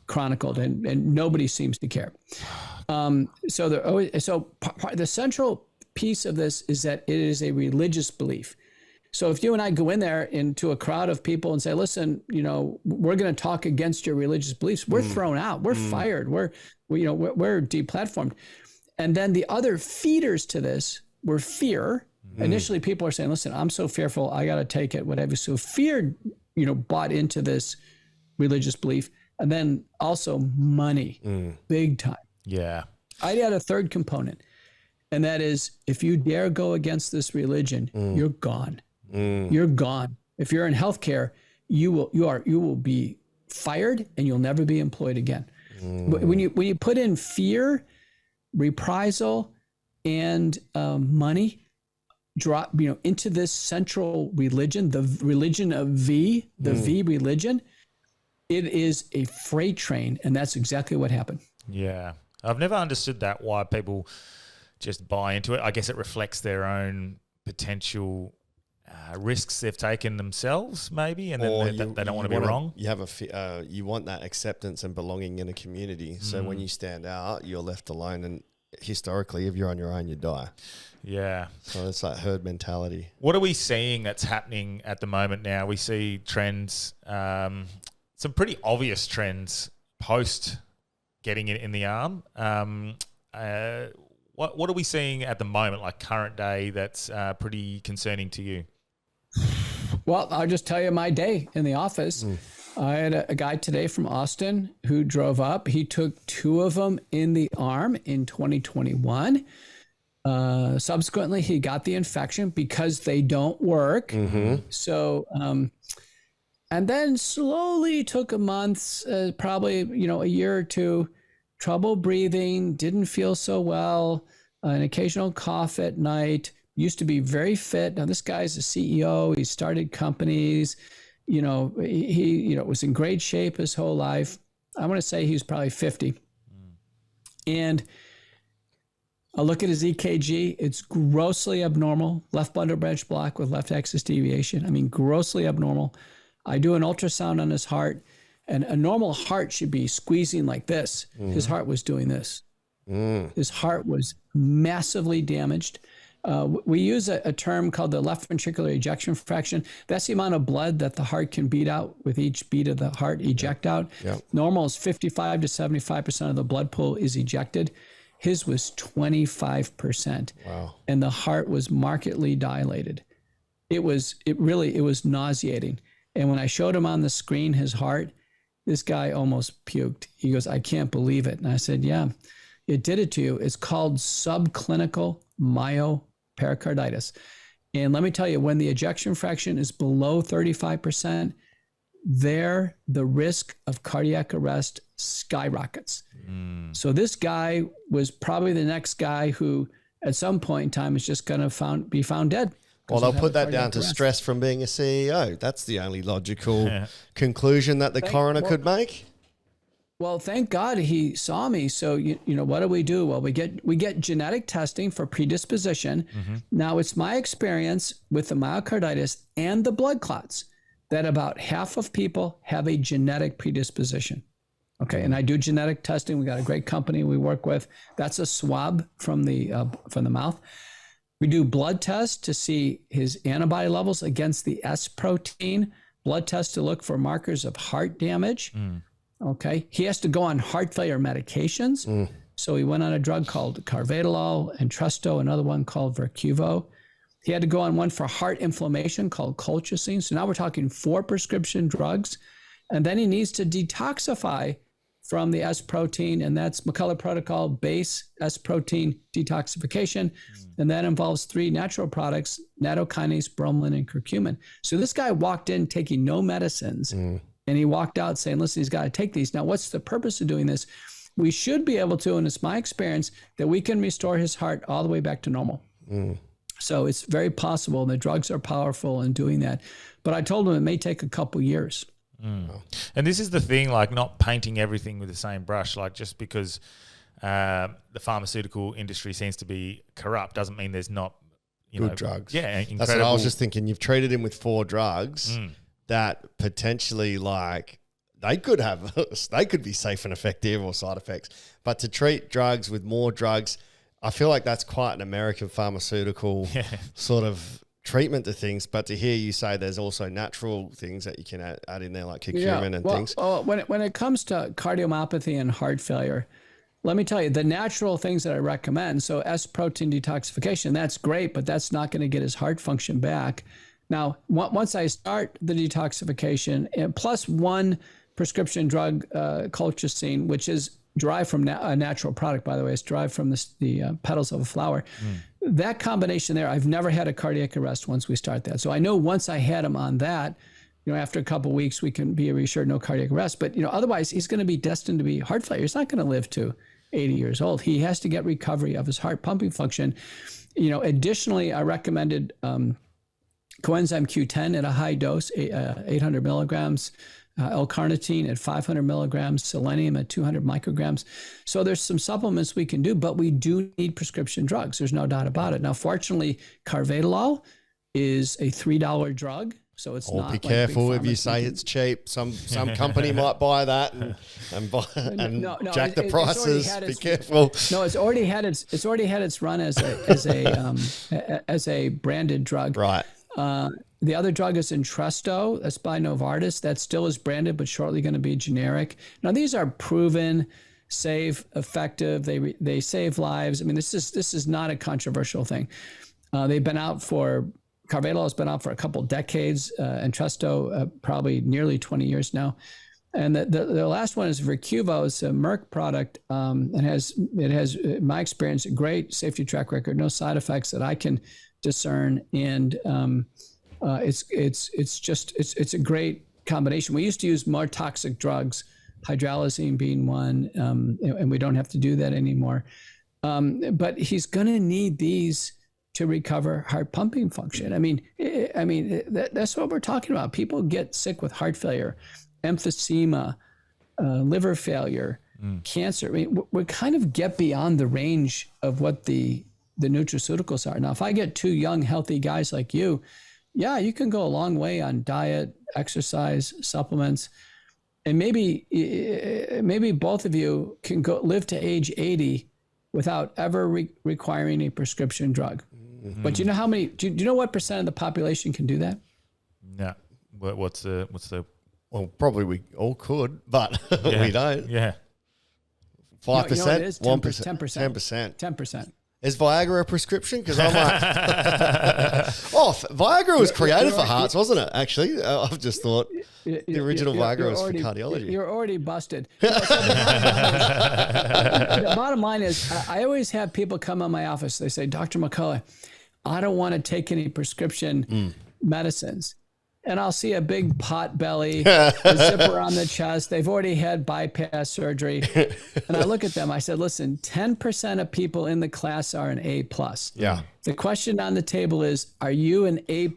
chronicled, and nobody seems to care. So the central piece of this is that it is a religious belief. So if you and I go in there into a crowd of people and say, listen, you know, we're going to talk against your religious beliefs, we're thrown out, we're fired, we're deplatformed. And then the other feeders to this were fear. Initially, people are saying, listen, I'm so fearful, I got to take it, whatever. So fear, bought into this religious belief. And then also money, big time.
Yeah.
I add a third component, and that is, if you dare go against this religion, you're gone. You're gone. If you're in healthcare, you will be fired and you'll never be employed again. When you put in fear, reprisal, and money, drop, into this central religion, the religion of V, the V religion, it is a freight train. And that's exactly what happened.
Yeah. I've never understood that, why people just buy into it. I guess it reflects their own potential risks they've taken themselves, maybe, and then they don't want to be wrong.
You have you want that acceptance and belonging in a community. So when you stand out, you're left alone. And historically, if you're on your own, you die.
Yeah.
So it's like herd mentality.
What are we seeing that's happening at the moment now? We see trends, some pretty obvious trends post getting it in the arm. What are we seeing at the moment, like current day, that's pretty concerning to you?
Well, I'll just tell you my day in the office. I had a guy today from Austin who drove up. He took 2 of them in the arm in 2021. Subsequently, he got the infection because they don't work. So, and then slowly took a month, probably, a year or 2, trouble breathing, didn't feel so well, an occasional cough at night, used to be very fit. Now this guy's a CEO. He started companies, he was in great shape his whole life. I want to say he was probably 50. And I look at his EKG. It's grossly abnormal. Left bundle branch block with left axis deviation. I mean, grossly abnormal. I do an ultrasound on his heart, and a normal heart should be squeezing like this. His heart was doing this. His heart was massively damaged. We use a term called the left ventricular ejection fraction. That's the amount of blood that the heart can beat out with each beat of the heart, eject out. Normal is 55 to 75% of the blood pool is ejected. His was 25%. Wow. And the heart was markedly dilated. It was nauseating. And when I showed him on the screen his heart, this guy almost puked. He goes, I can't believe it. And I said, yeah, it did it to you. It's called subclinical myopericarditis. And let me tell you, when the ejection fraction is below 35%, the risk of cardiac arrest skyrockets. So this guy was probably the next guy who at some point in time is just going to be found dead.
Well, they'll put that down to stress from being a CEO. That's the only logical conclusion that the coroner could make.
Well, thank God he saw me. So, what do? Well, we get genetic testing for predisposition. Now, it's my experience with the myocarditis and the blood clots that about half of people have a genetic predisposition. Okay, and I do genetic testing. We got a great company we work with. That's a swab from the mouth. We do blood tests to see his antibody levels against the S protein, blood tests to look for markers of heart damage. Okay. He has to go on heart failure medications. So he went on a drug called Carvedilol, Entresto, another one called Vercuvo. He had to go on one for heart inflammation called colchicine. So now we're talking 4 prescription drugs. And then he needs to detoxify from the S protein, and that's McCullough protocol, base S protein detoxification. And that involves 3 natural products, nattokinase, bromelain, and curcumin. So this guy walked in taking no medicines, and he walked out saying, listen, he's got to take these. Now, what's the purpose of doing this? We should be able to, and it's my experience, that we can restore his heart all the way back to normal. So it's very possible, and the drugs are powerful in doing that. But I told him it may take a couple years.
And this is the thing, like not painting everything with the same brush. Like just because the pharmaceutical industry seems to be corrupt doesn't mean there's not
good drugs.
Yeah, incredible.
That's what I was just thinking. You've treated him with 4 drugs that potentially, like, they could be safe and effective or side effects. But to treat drugs with more drugs, I feel like that's quite an American pharmaceutical sort of treatment to things. But to hear you say there's also natural things that you can add in there, like curcumin and things.
Well, when it comes to cardiomyopathy and heart failure, let me tell you, the natural things that I recommend, so S protein detoxification, that's great, but that's not going to get his heart function back. Now, once I start the detoxification, and plus 1 prescription drug, colchicine, which is derived from a natural product, by the way, it's derived from the petals of a flower. That combination there, I've never had a cardiac arrest once we start that. So I know once I had him on that, after a couple of weeks, we can be reassured no cardiac arrest. But, otherwise, he's going to be destined to be heart failure. He's not going to live to 80 years old. He has to get recovery of his heart pumping function. Additionally, I recommended coenzyme Q10 at a high dose, 800 milligrams, L-carnitine at 500 milligrams, selenium at 200 micrograms. So there's some supplements we can do, but we do need prescription drugs. There's no doubt about it. Now, fortunately, carvedilol is a $3 drug. So it's not.
Be careful if you say it's cheap. Some company might buy that and jack the prices. Be careful.
No, it's already had its run as a branded drug.
Right.
The other drug is Entresto. That's by Novartis. That still is branded, but shortly going to be generic. Now these are proven, safe, effective. They save lives. I mean, this is not a controversial thing. They've been out for. Carvedilol has been out for a couple decades, Entresto probably nearly 20 years now. And the last one is Vercuvo. It's a Merck product. It has, in my experience, a great safety track record, no side effects that I can discern. And it's a great combination. We used to use more toxic drugs, hydralazine being one, and we don't have to do that anymore. But he's going to need these to recover heart pumping function. I mean, that's what we're talking about. People get sick with heart failure, emphysema, liver failure, cancer. I mean, we kind of get beyond the range of what the nutraceuticals are. Now, if I get two young, healthy guys like you, yeah, you can go a long way on diet, exercise, supplements, and maybe both of you can go live to age 80 without ever requiring a prescription drug. Mm-hmm. But do you know how many? Do you know what percent of the population can do that?
No. What's the?
Well, probably we all could, but we don't.
Yeah.
5%, 1%,
10%. 10%.
Is Viagra a prescription? Because I'm like, Viagra was created for hearts, wasn't it? Actually, I've just thought the original Viagra was for cardiology.
You're already busted. The bottom line is, I always have people come in my office. They say, Dr. McCullough, I don't want to take any prescription medicines. And I'll see a big pot belly, a zipper on the chest. They've already had bypass surgery. And I look at them. I said, listen, 10% of people in the class are an A+.
Yeah.
The question on the table is, are you an A+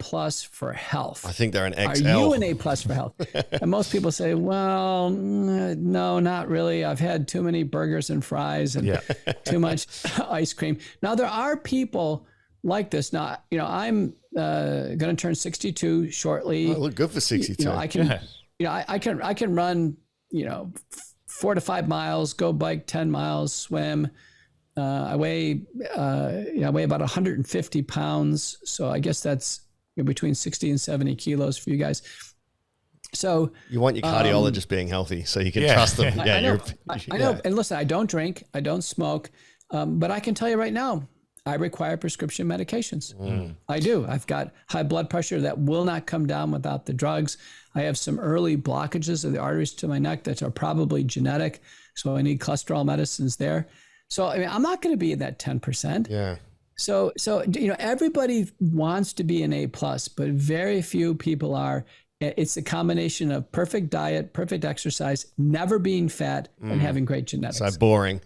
for health?
I think they're an XL.
Are you an A+ for health? And most people say, well, no, not really. I've had too many burgers and fries and too much ice cream. Now, there are people like this. Now, I'm going to turn 62 shortly.
I look good for 62.
I can run, 4 to 5 miles, go bike 10 miles, swim. I weigh about 150 pounds. So I guess that's between 60 and 70 kilos for you guys. So
you want your cardiologist being healthy so you can trust them.
I know. And listen, I don't drink, I don't smoke, but I can tell you right now, I require prescription medications. I do. I've got high blood pressure that will not come down without the drugs. I have some early blockages of the arteries to my neck that are probably genetic. So I need cholesterol medicines there. So, I'm not going to be in that 10%.
Yeah.
So, everybody wants to be an A+, but very few people are. It's a combination of perfect diet, perfect exercise, never being fat, and having great genetics.
So boring.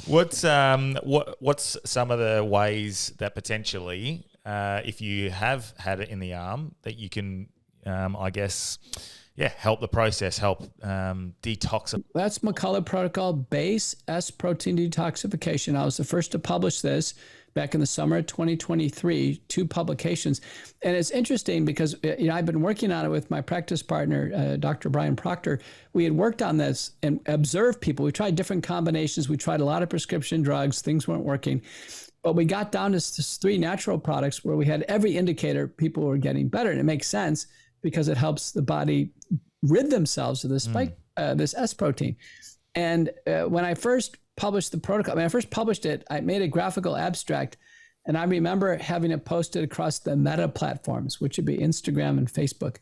What's some of the ways that potentially, if you have had it in the arm, that you can, help the process, help detoxify?
That's McCullough protocol, base S protein detoxification. I was the first to publish this back in the summer of 2023, 2 publications. And it's interesting because I've been working on it with my practice partner, Dr. Brian Proctor. We had worked on this and observed people. We tried different combinations. We tried a lot of prescription drugs. Things weren't working. But we got down to 3 natural products where we had every indicator people were getting better. And it makes sense because it helps the body rid themselves of this spike, this S protein. And when I first published the protocol, I first published it, I made a graphical abstract, and I remember having it posted across the Meta platforms, which would be Instagram and Facebook.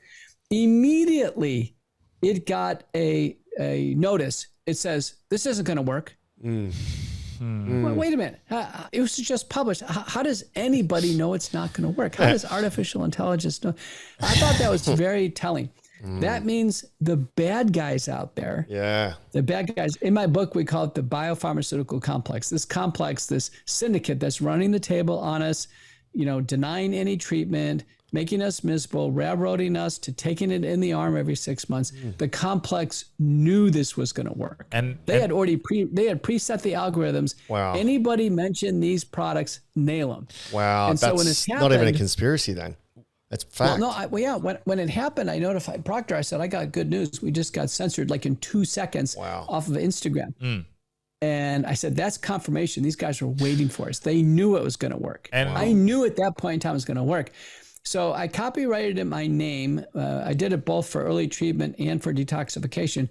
Immediately, it got a notice. It says, this isn't going to work. Well, wait a minute. It was just published. How does anybody know it's not going to work? How does artificial intelligence know? I thought that was very telling. That means the bad guys out there, the bad guys, in my book, we call it the biopharmaceutical complex, this syndicate that's running the table on us, denying any treatment, making us miserable, railroading us to taking it in the arm every 6 months. The complex knew this was going to work. And they had preset the algorithms.
Wow.
Anybody mention these products, nail them.
Wow.
And
that's
so when it's
not even a conspiracy then. It's fact.
When it happened, I notified Procter. I said, I got good news. We just got censored like in 2 seconds off of Instagram. And I said, that's confirmation. These guys were waiting for us. They knew it was going to work. And I knew at that point in time it was going to work. So I copyrighted it my name. I did it both for early treatment and for detoxification,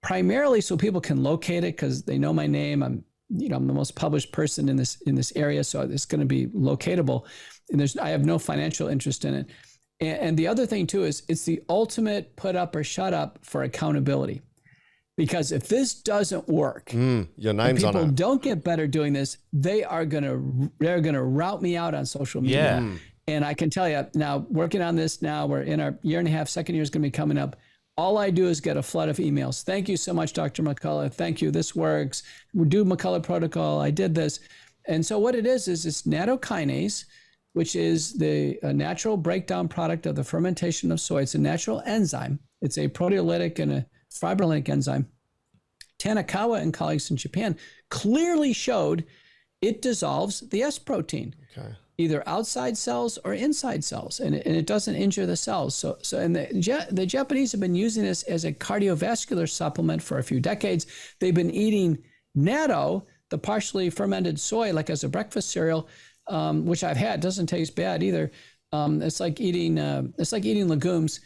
primarily so people can locate it because they know my name. I'm the most published person in this area, so it's going to be locatable. And I have no financial interest in it. And the other thing too is it's the ultimate put up or shut up for accountability. Because if this doesn't work,
your name's on it.
People don't get better doing this. They're gonna route me out on social media.
Yeah.
And I can tell you now, working on this now, we're in our year and a half, second year is going to be coming up. All I do is get a flood of emails. Thank you so much, Dr. McCullough. Thank you. This works. We do McCullough protocol. I did this. And so what it is it's nattokinase, which is the natural breakdown product of the fermentation of soy. It's a natural enzyme. It's a proteolytic and a fibrolytic enzyme. Tanakawa and colleagues in Japan clearly showed it dissolves the S protein.
Okay.
Either outside cells or inside cells, and it doesn't injure the cells. So and the Japanese have been using this as a cardiovascular supplement for a few decades. They've been eating natto, the partially fermented soy, like as a breakfast cereal, which I've had. It doesn't taste bad either. It's like eating legumes,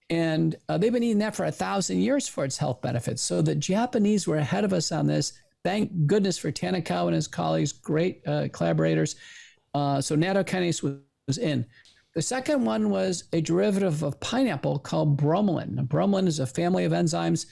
and they've been eating that for 1,000 years for its health benefits. So the Japanese were ahead of us on this. Thank goodness for Tanakawa and his colleagues, great collaborators. So nattokinase was in. The second one was a derivative of pineapple called bromelain. Now, bromelain is a family of enzymes.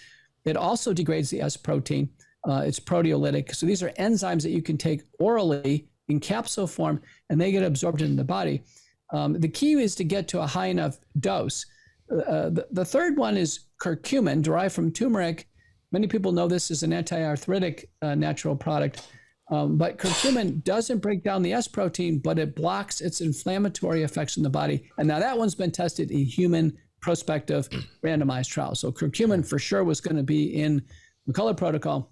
It also degrades the S protein. It's proteolytic. So these are enzymes that you can take orally in capsule form, and they get absorbed into the body. The key is to get to a high enough dose. The third one is curcumin, derived from turmeric. Many people know this is an anti-arthritic natural product. But curcumin doesn't break down the S protein, but it blocks its inflammatory effects in the body. And now that one's been tested in human prospective randomized trials. So curcumin for sure was going to be in McCullough protocol.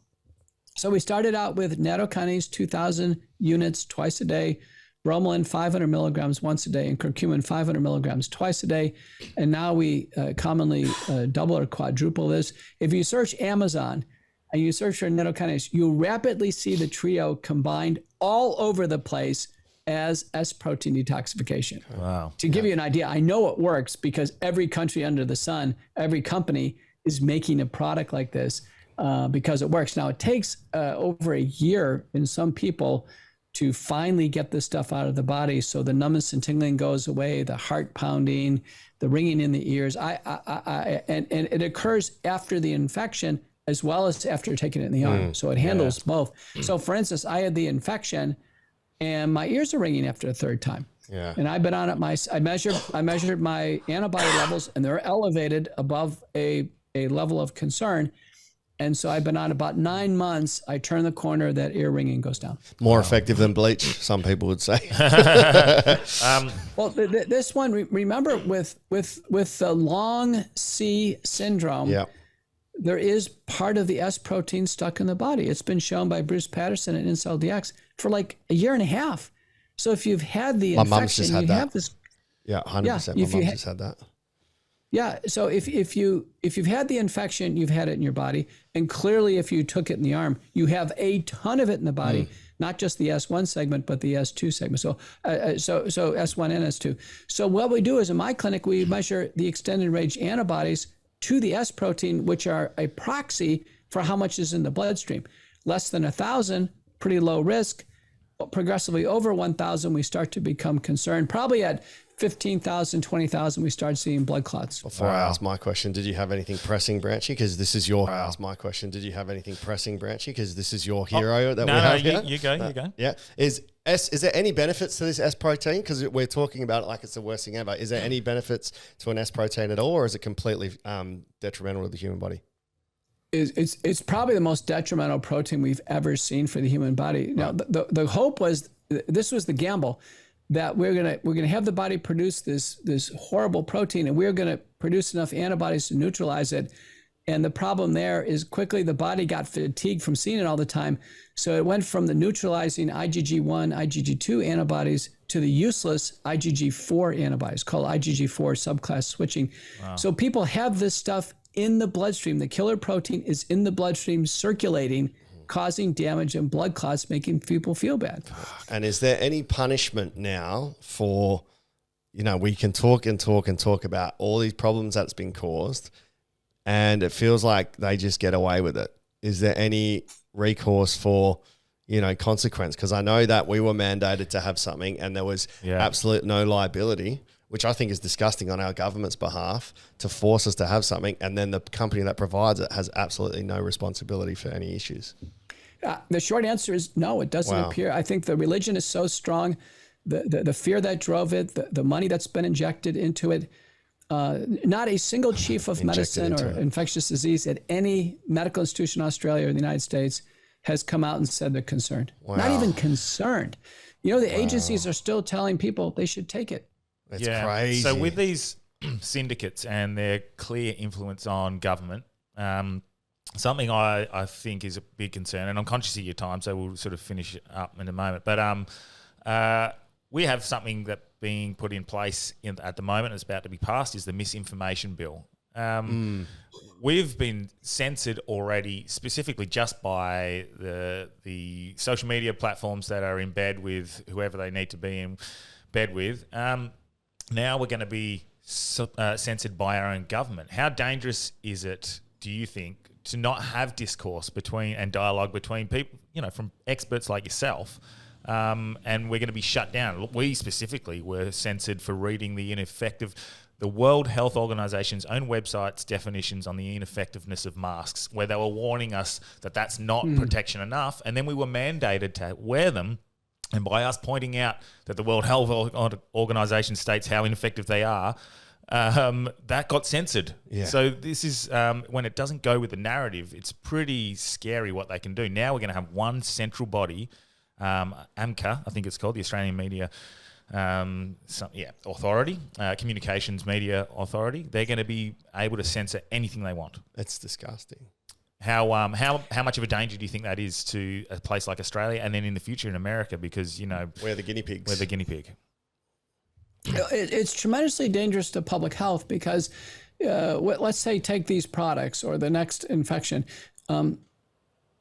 So we started out with nattokinase 2,000 units twice a day, bromelain 500 milligrams once a day, and curcumin 500 milligrams twice a day. And now we commonly double or quadruple this. If you search Amazon, and you search for nattokinase, you'll rapidly see the trio combined all over the place as S protein detoxification.
Wow.
To give you an idea, I know it works because every country under the sun, every company is making a product like this because it works. Now, it takes over a year in some people to finally get this stuff out of the body. So the numbness and tingling goes away, the heart pounding, the ringing in the ears. And it occurs after the infection as well as after taking it in the arm. So it handles both. So for instance, I had the infection and my ears are ringing after a third time.
Yeah.
And I've been on it. I measured my antibody levels and they're elevated above a level of concern. And so I've been on about 9 months. I turn the corner, that ear ringing goes down.
More effective than bleach, some people would say.
Well, this one, remember with the long C syndrome, there is part of the S protein stuck in the body. It's been shown by Bruce Patterson at Incel DX for like a year and a half. So if you've had the infection,
mom's just had
you
that.
have this.
Yeah, 100%. My mom just had that.
Yeah. So if you've had the infection, you've had it in your body, and clearly if you took it in the arm, you have a ton of it in the body, not just the S1 segment, but the S2 segment. So S1 and S2. So what we do is in my clinic, we measure the extended range antibodies to the S protein, which are a proxy for how much is in the bloodstream. Less than 1,000, pretty low risk. Progressively over 1,000, we start to become concerned. Probably at 15,000, 20,000, we start seeing blood clots.
Before I ask my question, did you have anything pressing, Branchy? Because this is your. I ask my question, did you have anything pressing, Branchy? Because this is your hero that we have here.
You go.
Yeah. Is there any benefits to this S protein? Because we're talking about it like it's the worst thing ever. Is there any benefits to an S protein at all, or is it completely detrimental to the human body?
It's probably the most detrimental protein we've ever seen for the human body. Now, the hope was, this was the gamble, that we're gonna have the body produce this horrible protein, and we're gonna produce enough antibodies to neutralize it. And the problem there is quickly the body got fatigued from seeing it all the time. So it went from the neutralizing IgG1, IgG2 antibodies to the useless IgG4 antibodies, called IgG4 subclass switching. Wow. So people have this stuff in the bloodstream. The killer protein is in the bloodstream circulating, causing damage and blood clots, making people feel bad.
And is there any punishment now for, we can talk about all these problems that's been caused, and it feels like they just get away with it. Is there any recourse for, consequence? Because I know that we were mandated to have something and there was absolute no liability, which I think is disgusting on our government's behalf, to force us to have something, and then the company that provides it has absolutely no responsibility for any issues.
The short answer is no, it doesn't appear. I think the religion is so strong, the fear that drove it, the money that's been injected into it. Not a single chief of medicine or infectious disease at any medical institution in Australia or the United States has come out and said they're concerned. Wow. Not even concerned. The agencies are still telling people they should take it.
That's crazy.
So with these syndicates and their clear influence on government, something I think is a big concern, and I'm conscious of your time, so we'll sort of finish it up in a moment. But we have something that being put in place at the moment, it's about to be passed, is the misinformation bill. We've been censored already, specifically just by the social media platforms that are in bed with whoever they need to be in bed with. Now we're going to be censored by our own government. How dangerous is it, do you think, to not have discourse and dialogue between people, from experts like yourself? And we're going to be shut down. We specifically were censored for reading the World Health Organization's own website's definitions on the ineffectiveness of masks, where they were warning us that that's not protection enough. And then we were mandated to wear them. And by us pointing out that the World Health Organization states how ineffective they are, that got censored. Yeah. So this is, when it doesn't go with the narrative, it's pretty scary what they can do. Now we're going to have one central body, AMCA, I think it's called, the Australian Media Authority, Communications Media Authority. They're going to be able to censor anything they want.
That's disgusting.
How much of a danger do you think that is to a place like Australia, and then in the future in America? Because
we're the guinea pigs.
We're the guinea pig.
It's tremendously dangerous to public health because, let's say, take these products or the next infection.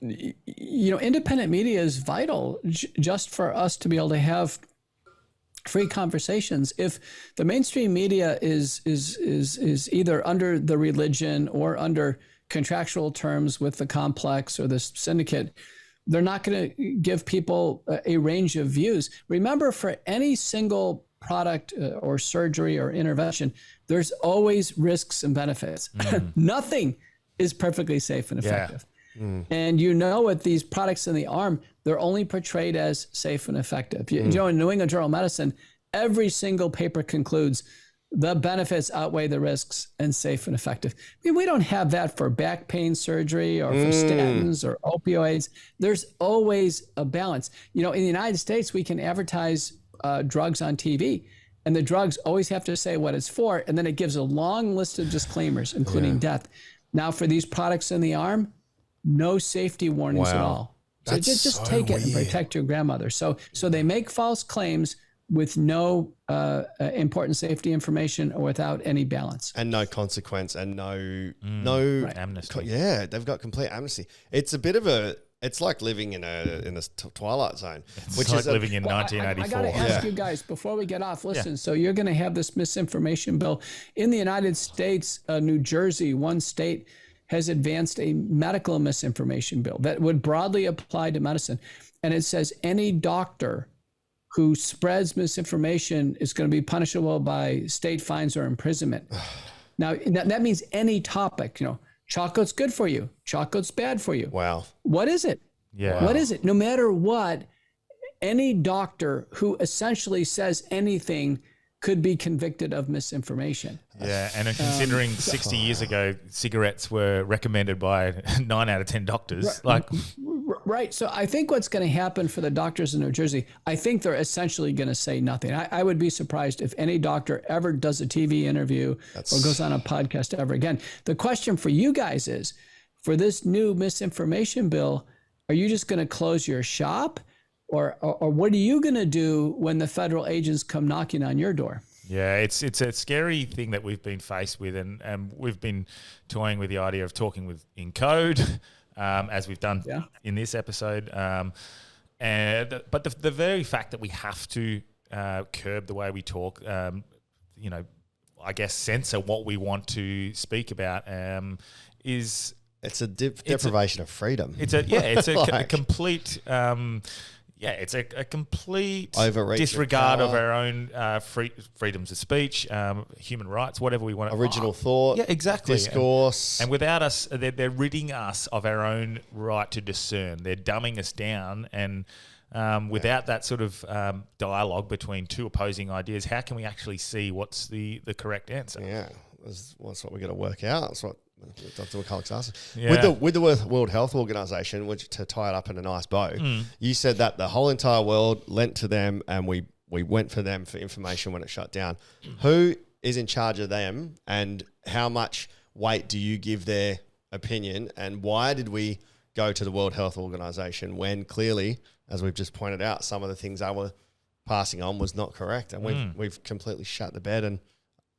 Independent media is vital just for us to be able to have free conversations. If the mainstream media is either under the religion or under contractual terms with the complex or the syndicate, they're not going to give people a range of views. Remember, for any single product or surgery or intervention, there's always risks and benefits. Nothing is perfectly safe and effective. And with these products in the arm, they're only portrayed as safe and effective. In New England Journal of Medicine, every single paper concludes the benefits outweigh the risks and safe and effective. I mean, we don't have that for back pain surgery or for statins or opioids. There's always a balance. In the United States, we can advertise drugs on TV, and the drugs always have to say what it's for, and then it gives a long list of disclaimers, including death. Now, for these products in the arm, no safety warnings at all. So just take it and protect your grandmother. So they make false claims with no important safety information or without any balance.
And no consequence and no
amnesty.
Yeah, they've got complete amnesty. It's a bit of it's like living in a twilight zone.
Which is like living in 1984.
I got to ask you guys, before we get off, listen, so you're going to have this misinformation bill. In the United States, New Jersey, one state, has advanced a medical misinformation bill that would broadly apply to medicine. And it says any doctor who spreads misinformation is going to be punishable by state fines or imprisonment. Now, that means any topic, chocolate's good for you, chocolate's bad for you.
Wow.
What is it?
Yeah.
What is it? No matter what, any doctor who essentially says anything could be convicted of misinformation.
Yeah, and considering 60 years ago, cigarettes were recommended by 9 out of 10 doctors.
Right. So I think what's going to happen for the doctors in New Jersey, I think they're essentially going to say nothing. I would be surprised if any doctor ever does a TV interview or goes on a podcast ever again. The question for you guys is, for this new misinformation bill, are you just going to close your shop? Or what are you going to do when the federal agents come knocking on your door?
Yeah, it's a scary thing that we've been faced with, and we've been toying with the idea of talking in code, as we've done in this episode. But the very fact that we have to curb the way we talk, I guess censor what we want to speak about, is
it's a deprivation of freedom.
It's a complete. It's a complete
overreach
disregard of our own freedoms of speech, human rights, whatever we want.
Original thought.
Yeah, exactly.
Discourse.
And without us, they're ridding us of our own right to discern. They're dumbing us down. And without that sort of dialogue between two opposing ideas, how can we actually see what's the correct answer?
Yeah, that's what we've got to work out. That's what Dr. McCullough's asked.
Yeah.
With the World Health Organization, which to tie it up in a nice bow, you said that the whole entire world lent to them, and we went for them for information when it shut down. Who is in charge of them, and how much weight do you give their opinion, and why did we go to the World Health Organization when clearly, as we've just pointed out, some of the things they were passing on was not correct, and we've completely shut the bed and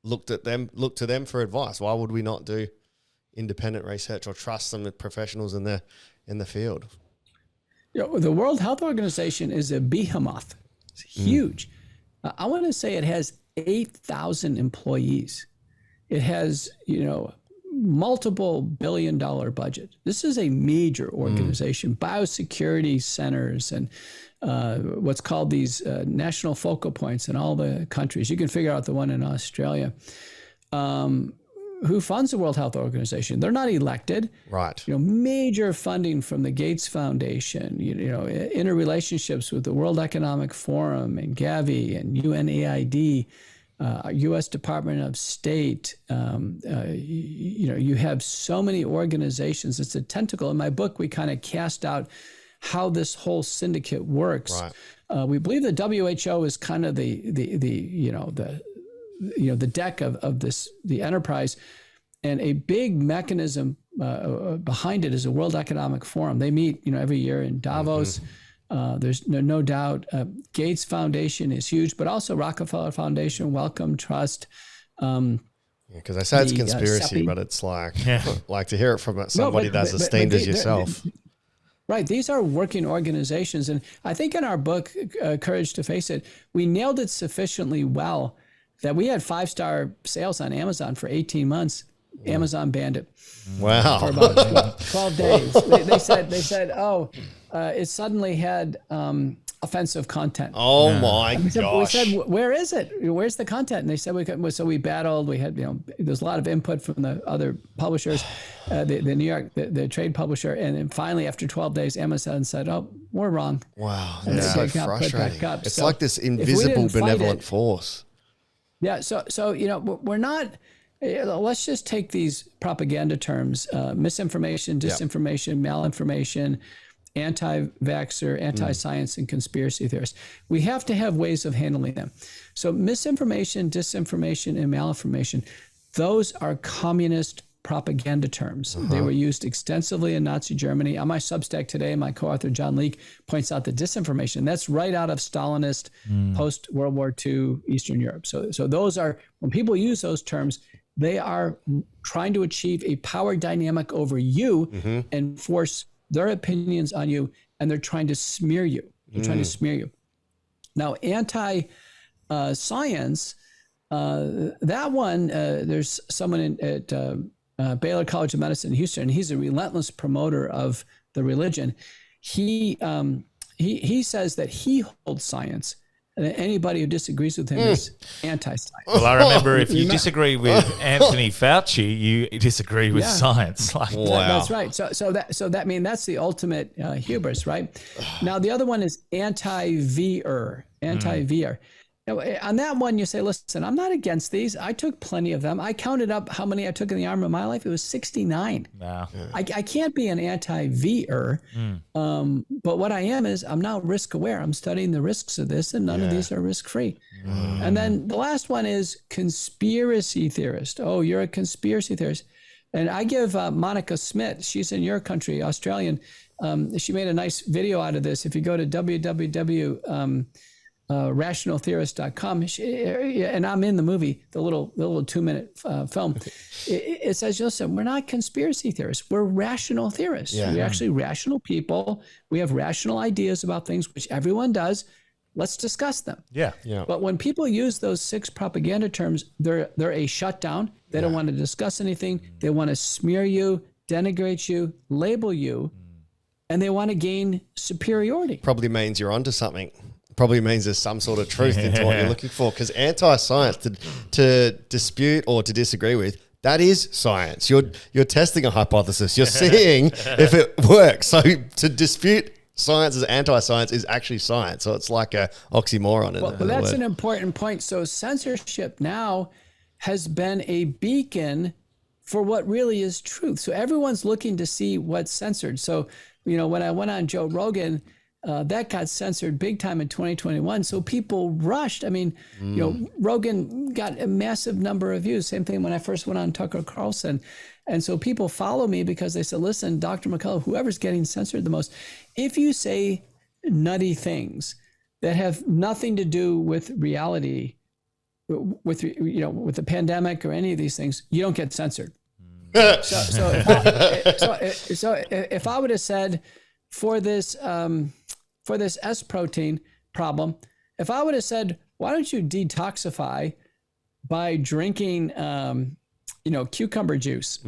looked to them for advice? Why would we not do independent research or trust some professionals in the field?
The World Health Organization is a behemoth. It's huge. I want to say it has 8,000 employees. It has, multiple billion-dollar budget. This is a major organization. Biosecurity centers and what's called these national focal points in all the countries. You can figure out the one in Australia. Who funds the World Health Organization? They're not elected.
Right.
Major funding from the Gates Foundation, interrelationships with the World Economic Forum and Gavi and UNAID, U.S. Department of State. You have so many organizations. It's a tentacle. In my book, we kind of cast out how this whole syndicate works.
Right.
We believe the WHO is kind of the deck of this, the enterprise, and a big mechanism behind it is a World Economic Forum. They meet, every year in Davos. There's no doubt. Gates Foundation is huge, but also Rockefeller Foundation, Wellcome Trust.
Because I say it's conspiracy, but it's like to hear it from somebody that's esteemed as yourself.
Right. These are working organizations. And I think in our book, Courage to Face It, we nailed it sufficiently well that we had 5-star sales on Amazon for 18 months. Amazon banned it.
Wow.
For about 12 days. They said, it suddenly had offensive content.
Oh my gosh.
We said, where is it? Where's the content? And they said, so we battled. We had, there's a lot of input from the other publishers, the New York, the trade publisher. And then finally, after 12 days, Amazon said, we're wrong.
Wow.
And
That's so frustrating. It's like this invisible benevolent force.
Yeah. So we're not, let's just take these propaganda terms, misinformation, disinformation, malinformation, anti-vaxxer, anti-science, and conspiracy theorists. We have to have ways of handling them. So misinformation, disinformation, and malinformation, those are communist propaganda terms. They were used extensively in Nazi Germany. On my Substack today, my co-author John Leake points out the disinformation. That's right out of Stalinist post-World War II Eastern Europe. So those are, when people use those terms, they are trying to achieve a power dynamic over you and force their opinions on you, and they're trying to smear you. Now, anti-science, that one, there's someone at Baylor College of Medicine in Houston, and he's a relentless promoter of the religion. He says that he holds science Anybody who disagrees with him is anti-science.
Well, I remember if you disagree with Anthony Fauci, you disagree with science. Like,
That's right. So that's the ultimate hubris, right? Now the other one is anti-VR. Now, on that one, you say, listen, I'm not against these. I took plenty of them. I counted up how many I took in the arm of my life. It was 69.
Wow.
I can't be an anti-VR. But what I am is I'm now risk aware. I'm studying the risks of this, and none of these are risk-free. And then the last one is conspiracy theorist. Oh, you're a conspiracy theorist. And I give Monica Smith, she's in your country, Australian. She made a nice video out of this. If you go to rationaltheorist.com, and I'm in the movie, the little 2-minute film. It says, listen, we're not conspiracy theorists. We're rational theorists. We're actually rational people. We have rational ideas about things, which everyone does. Let's discuss them. Yeah. But when people use those 6 propaganda terms, they're a shutdown. They don't want to discuss anything. They want to smear you, denigrate you, label you, and they want to gain superiority.
Probably means you're onto something. Probably means there's some sort of truth into what you're looking for, because anti-science, to dispute or to disagree with, that is science. You're testing a hypothesis. You're seeing if it works. So to dispute science as anti-science is actually science. So it's like a oxymoron.
But that's an important point. So censorship now has been a beacon for what really is truth. So everyone's looking to see what's censored. So, when I went on Joe Rogan, that got censored big time in 2021. So people rushed. I mean, Rogan got a massive number of views. Same thing when I first went on Tucker Carlson. And so people follow me because they said, listen, Dr. McCullough, whoever's getting censored the most, if you say nutty things that have nothing to do with reality, with the pandemic or any of these things, you don't get censored. So if I would have said, for this S protein problem, if I would have said, why don't you detoxify by drinking, cucumber juice,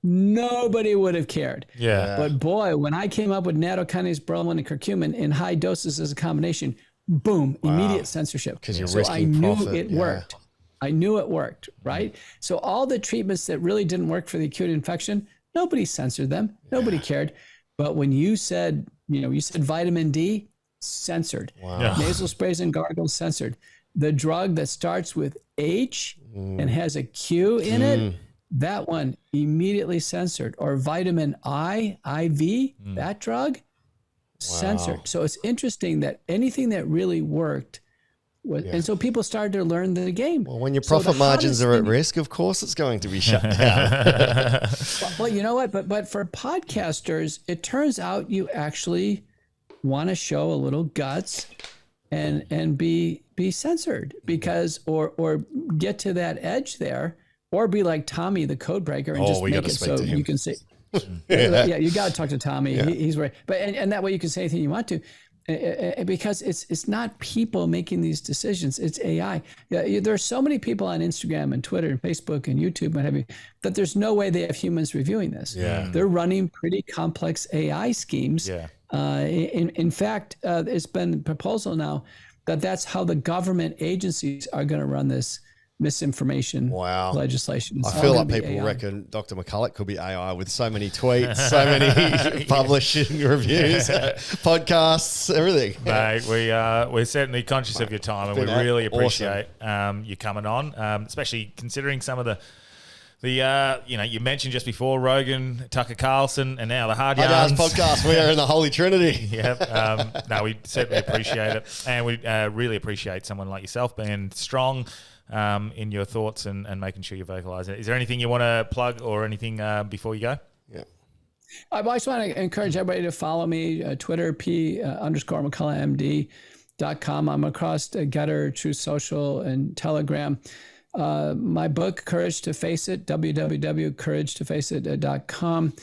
nobody would have cared. But boy, when I came up with nattokinase, bromelain, and curcumin in high doses as a combination, boom, immediate censorship.
Because you're risking profit.
I knew it worked. I knew it worked, right? So all the treatments that really didn't work for the acute infection, nobody censored them. Nobody cared. But when you said, vitamin D, censored. Nasal sprays and gargles, censored. The drug that starts with H and has a Q in it, that one immediately censored. Or vitamin I, IV, that drug, censored. So it's interesting that anything that really worked was, and so people started to learn the game.
Well, when your profit margins are at risk, of course it's going to be shut down.
Well, you know what? But for podcasters, it turns out you actually want to show a little guts and be censored, because or get to that edge there, or be like Tommy the code breaker and just make it so you can say you got to talk to Tommy. He's right. But and that way you can say anything you want to. Because it's not people making these decisions, it's AI. There are so many people on Instagram and Twitter and Facebook and YouTube and what have you, that there's no way they have humans reviewing this. They're running pretty complex AI schemes. In fact, it's been a proposal now that that's how the government agencies are going to run this misinformation legislation.
I feel like people AI. Reckon Dr. McCullough could be AI with so many tweets, so many publishing reviews, podcasts, everything.
Mate, we're certainly conscious of your time, and we really appreciate you coming on, especially considering some of the you mentioned just before Rogan, Tucker Carlson, and now the Hard Yarns
podcast. We are in the Holy Trinity.
No, we certainly appreciate it, and we really appreciate someone like yourself being strong in your thoughts and making sure you vocalize it. Is there anything you want to plug or anything before you go?
I just want to encourage everybody to follow me, Twitter, P_McCulloughMD.com. I'm across Getter, Truth Social, and Telegram. My book, Courage to Face It, www.couragetofaceit.com.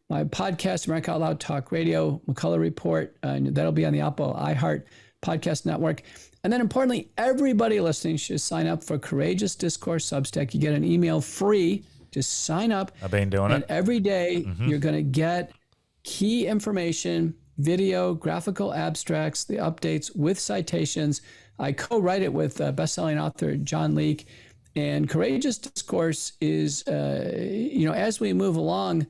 My podcast, America Out Loud Talk Radio, McCullough Report, and that'll be on the Apple iHeart Podcast Network. And then importantly, everybody listening should sign up for Courageous Discourse Substack. You get an email free. Just sign up.
I've been doing it.
And every day you're going to get key information, video, graphical abstracts, the updates with citations I co-write it with best-selling author John Leake. And Courageous Discourse is, as we move along,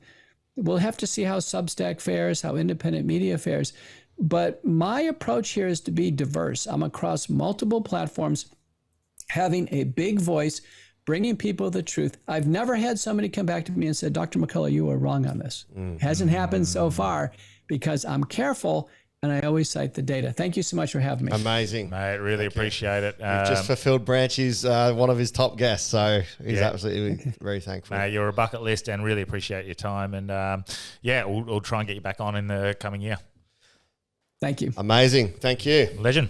we'll have to see how Substack fares, how independent media fares. But my approach here is to be diverse. I'm across multiple platforms, having a big voice, bringing people the truth. I've never had somebody come back to me and said, Dr. McCullough, you were wrong on this. Hasn't happened so far because I'm careful and I always cite the data. Thank you so much for having me.
Amazing.
Mate, really appreciate it.
We've just fulfilled Branchy's one of his top guests, so he's absolutely very thankful.
You're a bucket list and really appreciate your time. And we'll try and get you back on in the coming year.
Thank you.
Amazing. Thank you.
Legend.